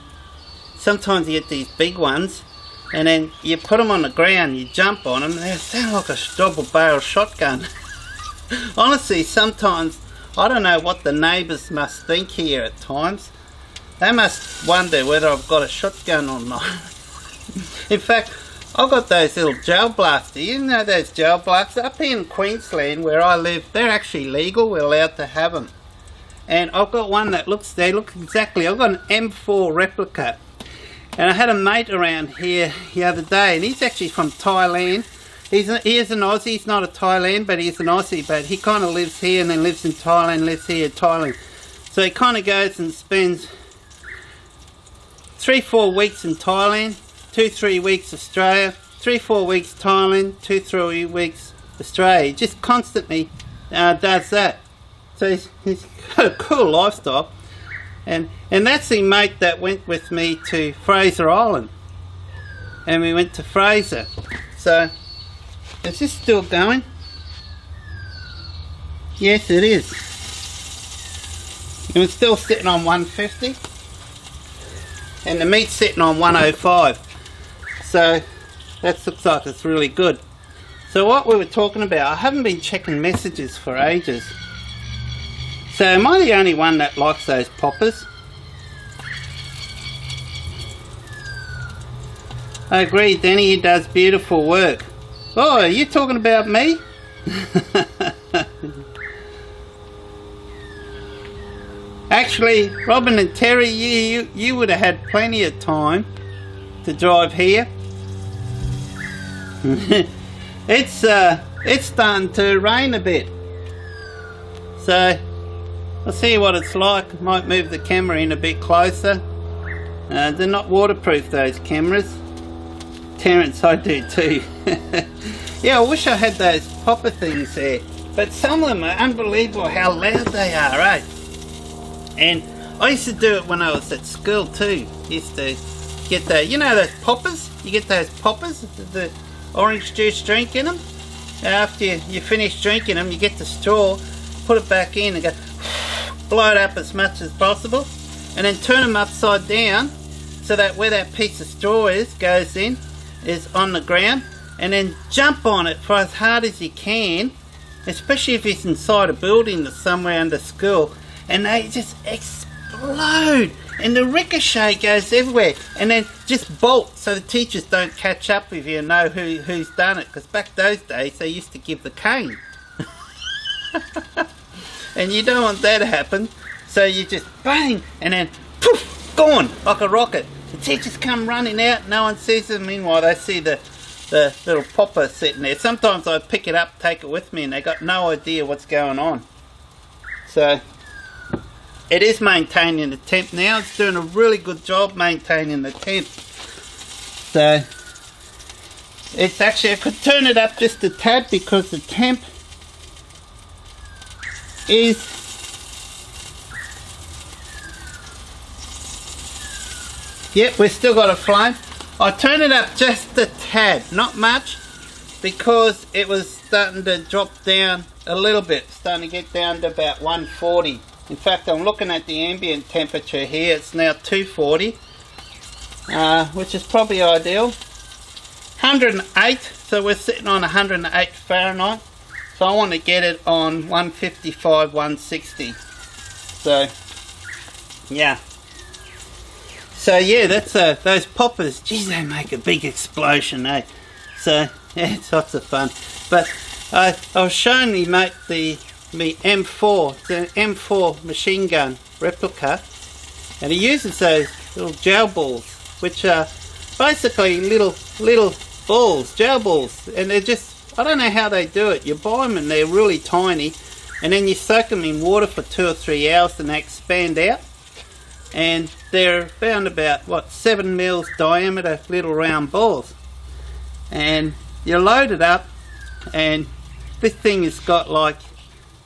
Sometimes you get these big ones and then you put them on the ground, you jump on them, and they sound like a double-barrel shotgun. Honestly, sometimes, I don't know what the neighbours must think here at times. They must wonder whether I've got a shotgun or not. In fact, I've got those little gel blasters. You know those gel blasters? Up here in Queensland where I live, they're actually legal. We're allowed to have them. And I've got one that they look exactly, I've got an M4 replica. And I had a mate around here the other day, and he's actually from Thailand. He is an Aussie, he's not a Thailand, but he's an Aussie, but he kind of lives here and then lives in Thailand, lives here in Thailand. So he kind of goes and spends 3-4 weeks in Thailand, 2-3 weeks Australia, 3-4 weeks Thailand, 2-3 weeks Australia. He just constantly does that. So he's got a cool lifestyle. And that's the mate that went with me to Fraser Island. And we went to Fraser. So, is this still going? Yes, it is. And it's still sitting on 150. And the meat's sitting on 105. So, that looks like it's really good. So what we were talking about, I haven't been checking messages for ages. So am I the only one that likes those poppers? I agree, Denny, he does beautiful work. Oh, are you talking about me? Actually, Robin and Terry, you would have had plenty of time to drive here. It's starting to rain a bit. So I'll see what it's like. Might move the camera in a bit closer. They're not waterproof, those cameras. Terrence, I do too. Yeah, I wish I had those popper things there. But some of them are unbelievable how loud they are, eh? And I used to do it when I was at school too. Used to get the, you know those poppers? You get those poppers, the orange juice drink in them. After you finish drinking them, you get the straw, put it back in and go, blow it up as much as possible. And then turn them upside down so that where that piece of straw goes in, is on the ground. And then jump on it for as hard as you can, especially if it's inside a building or somewhere under school. And they just explode and the ricochet goes everywhere, and then just bolt so the teachers don't catch up with you and know who's done it, because back those days they used to give the cane. And you don't want that to happen, so you just bang and then poof, gone like a rocket. The teachers come running out, no one sees them. Meanwhile they see the little popper sitting there. Sometimes I pick it up, take it with me, and they got no idea what's going on. So it is maintaining the temp now. It's doing a really good job maintaining the temp. So it's actually, I could turn it up just a tad because the temp is yep, we've still got a flame. I turned it up just a tad, not much, because it was starting to drop down a little bit, starting to get down to about 140. In fact, I'm looking at the ambient temperature here. It's now 240, which is probably ideal. 108, so we're sitting on 108 Fahrenheit. So I want to get it on 155, 160. So, yeah. So yeah, that's those poppers. Geez, they make a big explosion, eh? So yeah, it's lots of fun. But I was showing me mate the me M4, it's an M4 machine gun replica, and he uses those little gel balls, which are basically little balls, gel balls, and they're just, I don't know how they do it. You buy them and they're really tiny, and then you soak them in water for 2 or 3 hours and they expand out, and they're found about, what, 7 mils diameter little round balls, and you load it up, and this thing has got like,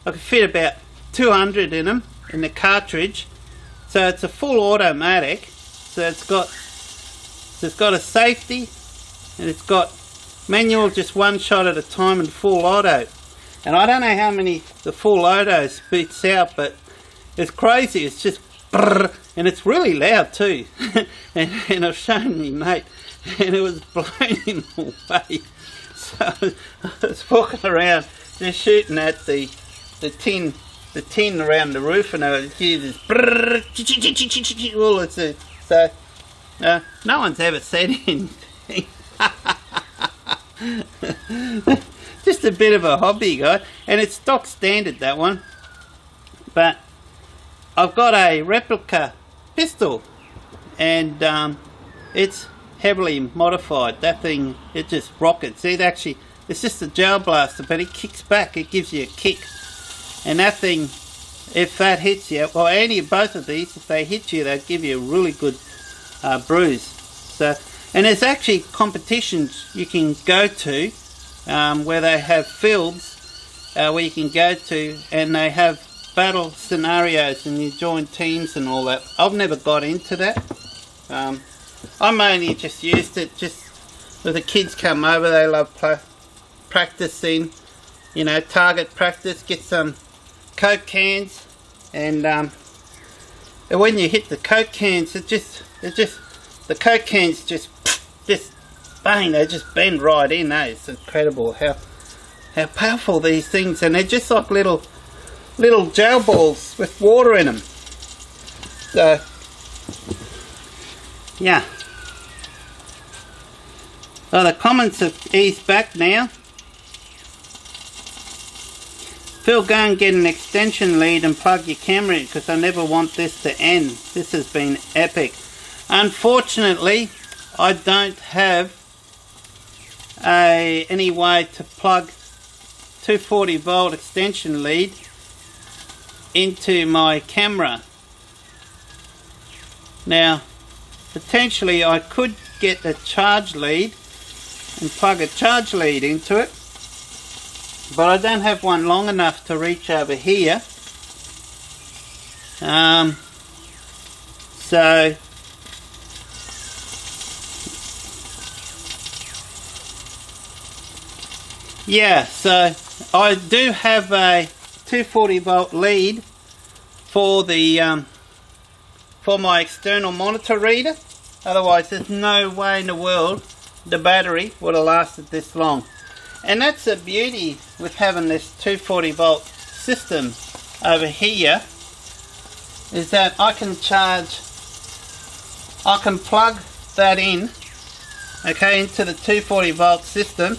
I could fit about 200 in them in the cartridge. So it's a full automatic. So it's got a safety, and it's got manual just one shot at a time and full auto. And I don't know how many the full auto spits out, but it's crazy. It's just brrr, and it's really loud too. and I've shown me mate, and it was blowing him away. So I was walking around just shooting at the tin around the roof, and I was hear this brrr, all it's a, so no one's ever said anything. Just a bit of a hobby, guy, and it's stock standard, that one. But I've got a replica pistol, and it's heavily modified. That thing, it just rockets. It's just a gel blaster, but it kicks back. It gives you a kick. And that thing, if that hits you, well, both of these, if they hit you, they'll give you a really good bruise. So, and there's actually competitions you can go to where they have fields where you can go to, and they have battle scenarios, and you join teams and all that. I've never got into that. I mainly just used it just when the kids come over. They love practicing, you know, target practice. Get some Coke cans, and when you hit the Coke cans, the Coke cans just bang, they just bend right in. It's incredible how powerful these things, and they're just like little gel balls with water in them. So yeah. So the comments have eased back now. Phil, go and get an extension lead and plug your camera in, because I never want this to end. This has been epic. Unfortunately, I don't have any way to plug 240 volt extension lead into my camera. Now, potentially I could get a charge lead and plug a charge lead into it, but I don't have one long enough to reach over here. So yeah, so I do have a 240 volt lead for the for my external monitor reader. Otherwise there's no way in the world the battery would have lasted this long. And that's the beauty with having this 240 volt system over here, is that I can plug that in, okay, into the 240 volt system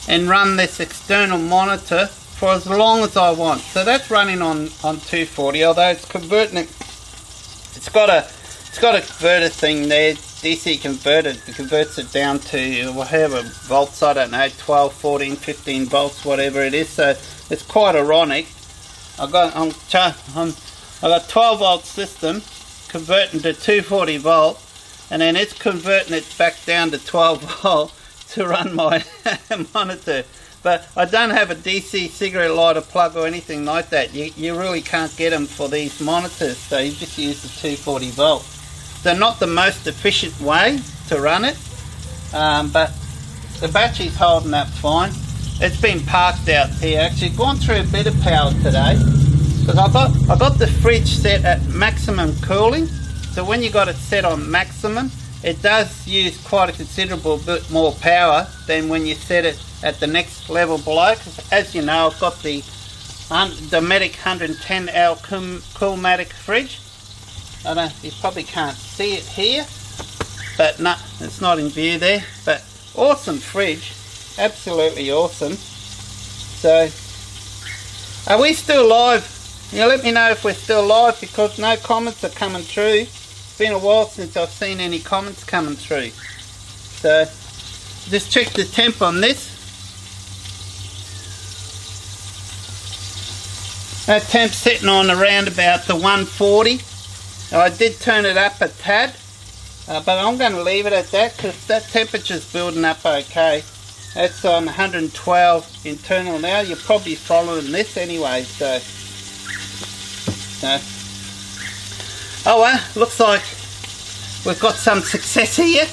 and run this external monitor for as long as I want. So that's running on 240, although it's converting it. It's got a converter thing there, DC converter. It converts it down to whatever volts, I don't know, 12, 14, 15 volts, whatever it is. So it's quite ironic. I got 12 volt system converting to 240 volt, and then it's converting it back down to 12 volt to run my monitor. But I don't have a DC cigarette lighter plug or anything like that. You really can't get them for these monitors, so you just use the 240 volt. They're not the most efficient way to run it, but the battery's holding up fine. It's been parked out here. Actually gone through a bit of power today, because I got the fridge set at maximum cooling. So when you got it set on maximum, it does use quite a considerable bit more power than when you set it at the next level below. Because as you know, I've got the Dometic 110L Coolmatic fridge. You probably can't see it here, but no, it's not in view there. But awesome fridge, absolutely awesome. So Are we still live? Let me know if we're still live, because no comments are coming through. It's been a while since I've seen any comments coming through. So just check the temp on this. That temp's sitting on around about the 140. I did turn it up a tad, but I'm going to leave it at that because that temperature's building up okay. That's on 112 internal now. You're probably following this anyway, so. Oh well, looks like we've got some success here.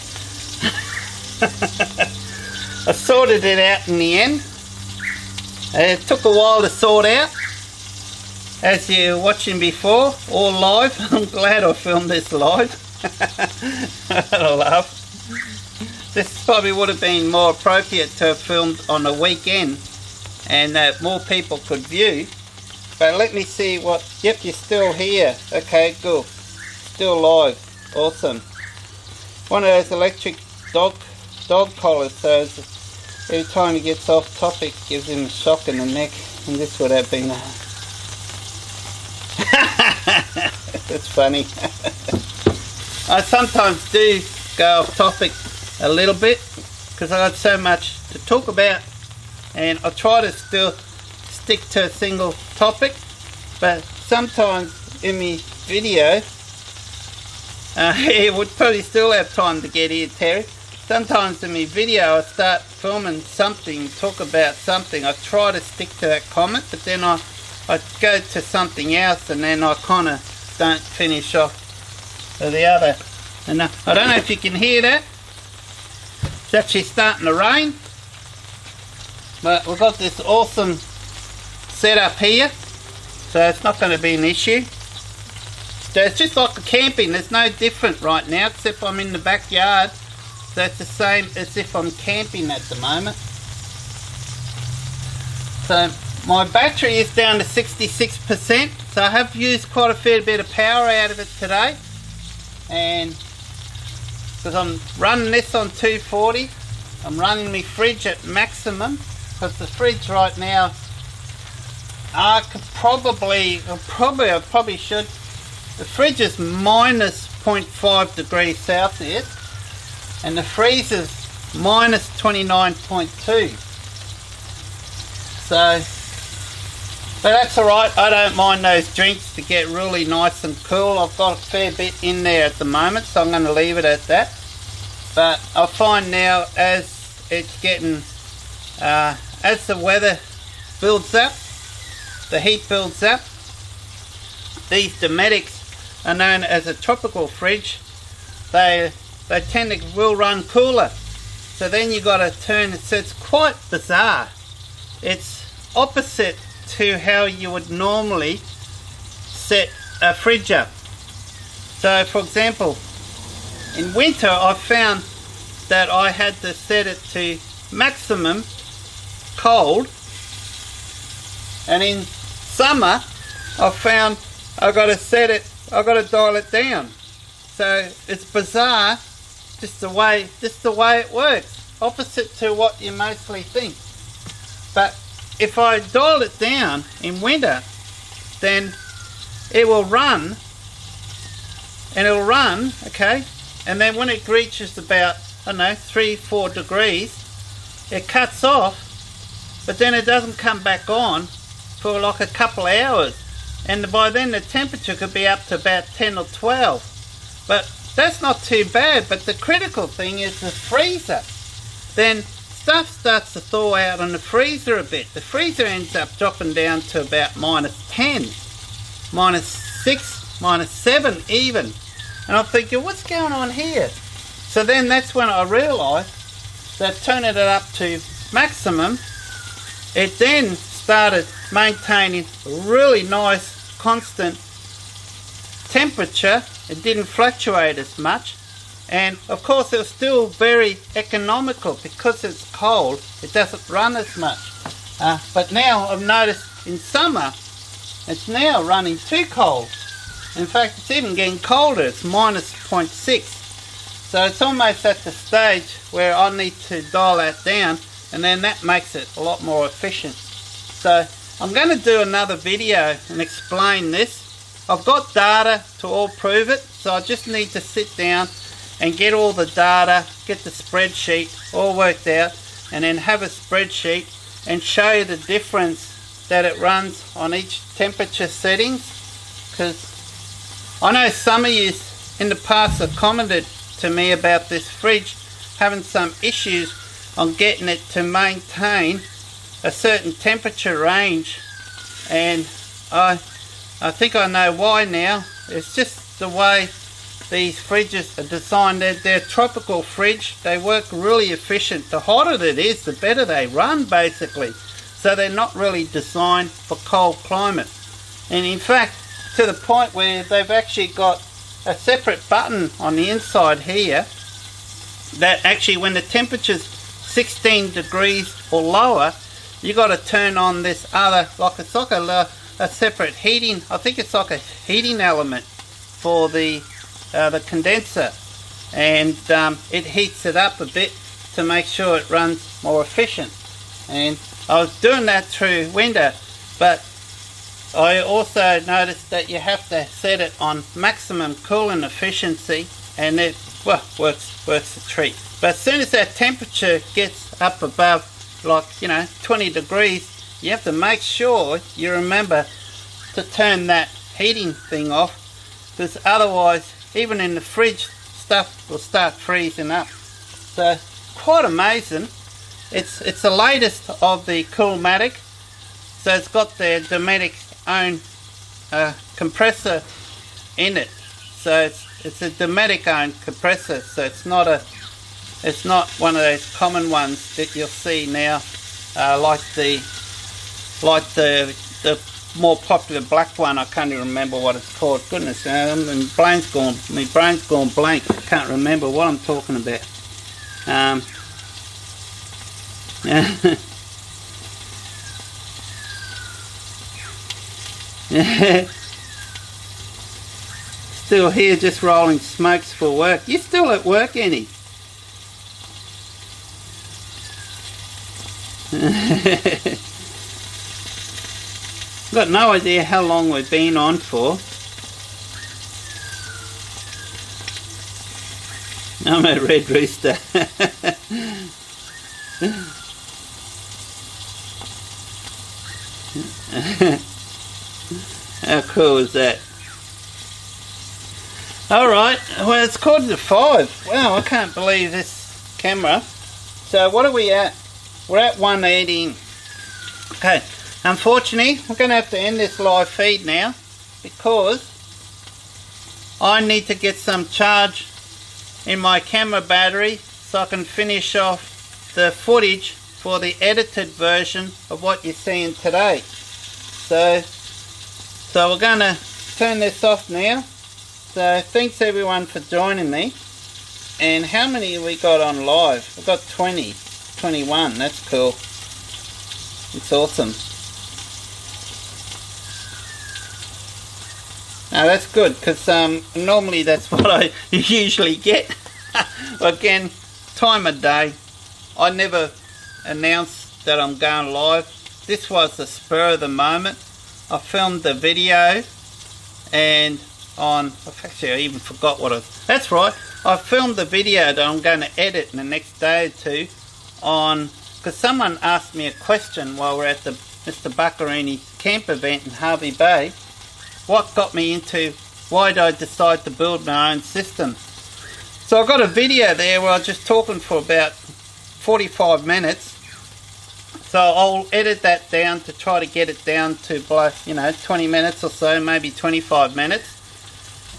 I sorted it out in the end. It took a while to sort out. As you were watching before, all live. I'm glad I filmed this live. I laugh. This probably would have been more appropriate to have filmed on a weekend and that more people could view. But let me see what... Yep, you're still here. Okay, good. Still live. Awesome. One of those electric dog collars, so every time he gets off topic gives him a shock in the neck, and this would have been... That's funny. I sometimes do go off topic a little bit because I got so much to talk about, and I try to still stick to a single topic, but sometimes in my video it would probably still have time to get here, Terry. Sometimes in my video I start filming something, talk about something, I try to stick to that comment, but then I go to something else and then I kind of don't finish off the other. And I don't know if you can hear that. It's actually starting to rain. But we've got this awesome setup here, so it's not going to be an issue. So it's just like a camping. There's no different right now, except I'm in the backyard. So it's the same as if I'm camping at the moment. So my battery is down to 66%, so I have used quite a fair bit of power out of it today. And because I'm running this on 240, I'm running my fridge at maximum, because the fridge right now, I probably should. The fridge is minus 0.5 degrees Celsius, and the freezer's minus 29.2. So. But that's alright, I don't mind those drinks to get really nice and cool. I've got a fair bit in there at the moment, so I'm going to leave it at that. But I find now as it's getting, as the weather builds up, the heat builds up, these Domestics are known as a tropical fridge. They tend to will run cooler. So then you've got to turn it, so it's quite bizarre. It's opposite to how you would normally set a fridge up. So for example, in winter I found that I had to set it to maximum cold, and in summer I found I got to dial it down. So it's bizarre, just the way it works, opposite to what you mostly think. But if I dial it down in winter, then it will run, and it'll run, okay, and then when it reaches about, I don't know, 3-4 degrees, it cuts off, but then it doesn't come back on for like a couple of hours, and by then the temperature could be up to about 10 or 12. But that's not too bad. But the critical thing is the freezer. Then stuff starts to thaw out on the freezer a bit. The freezer ends up dropping down to about minus 10, minus 6, minus 7 even. And I'm thinking, what's going on here? So then that's when I realised that turning it up to maximum, it then started maintaining a really nice constant temperature. It didn't fluctuate as much. And of course it was still very economical because it's cold. It doesn't run as much. But now I've noticed in summer it's now running too cold. In fact, it's even getting colder. It's minus 0.6. So it's almost at the stage where I need to dial that down, and then that makes it a lot more efficient. So I'm going to do another video and explain this. I've got data to all prove it, so I just need to sit down and get all the data, get the spreadsheet all worked out, and then have a spreadsheet and show you the difference that it runs on each temperature settings. Because I know some of you in the past have commented to me about this fridge having some issues on getting it to maintain a certain temperature range, and I think I know why now. It's just the way these fridges are designed. They're a tropical fridge. They work really efficient. The hotter it is, the better they run, basically. So they're not really designed for cold climate. And in fact, to the point where they've actually got a separate button on the inside here that actually, when the temperature's 16 degrees or lower, you got to turn on this other, like it's like a separate heating. I think it's like a heating element for the condenser, and it heats it up a bit to make sure it runs more efficient. And I was doing that through winter, but I also noticed that you have to set it on maximum cooling efficiency, and it works a treat. But as soon as that temperature gets up above, like 20 degrees, you have to make sure you remember to turn that heating thing off, because otherwise, even in the fridge, stuff will start freezing up. So quite amazing. It's the latest of the Coolmatic, so it's got their Dometic's own compressor in it. So it's a Dometic owned compressor, so it's not one of those common ones that you'll see now, like the more popular black one. I can't even remember what it's called. Goodness, my brain's gone blank. I can't remember what I'm talking about. Still here, just rolling smokes for work. You still at work, Annie? Got no idea how long we've been on for. I'm a red rooster. How cool is that? Alright, well, it's 4:45. Wow, I can't believe this camera. So what are we at? We're at 118. Okay, unfortunately, we're going to have to end this live feed now, because I need to get some charge in my camera battery so I can finish off the footage for the edited version of what you're seeing today. So we're going to turn this off now. So thanks everyone for joining me. And how many have we got on live? We've got 21. That's cool. It's awesome. Now that's good, because normally that's what I usually get. Again, time of day. I never announce that I'm going live. This was the spur of the moment. I filmed the video, and I even forgot what that's right. I filmed the video that I'm going to edit in the next day or two because someone asked me a question while we're at the Mr. Buccarini camp event in Harvey Bay. What got me into, why did I decide to build my own system? So I got a video there where I was just talking for about 45 minutes. So I'll edit that down to try to get it down to 20 minutes or so, maybe 25 minutes,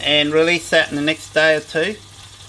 and release that in the next day or two.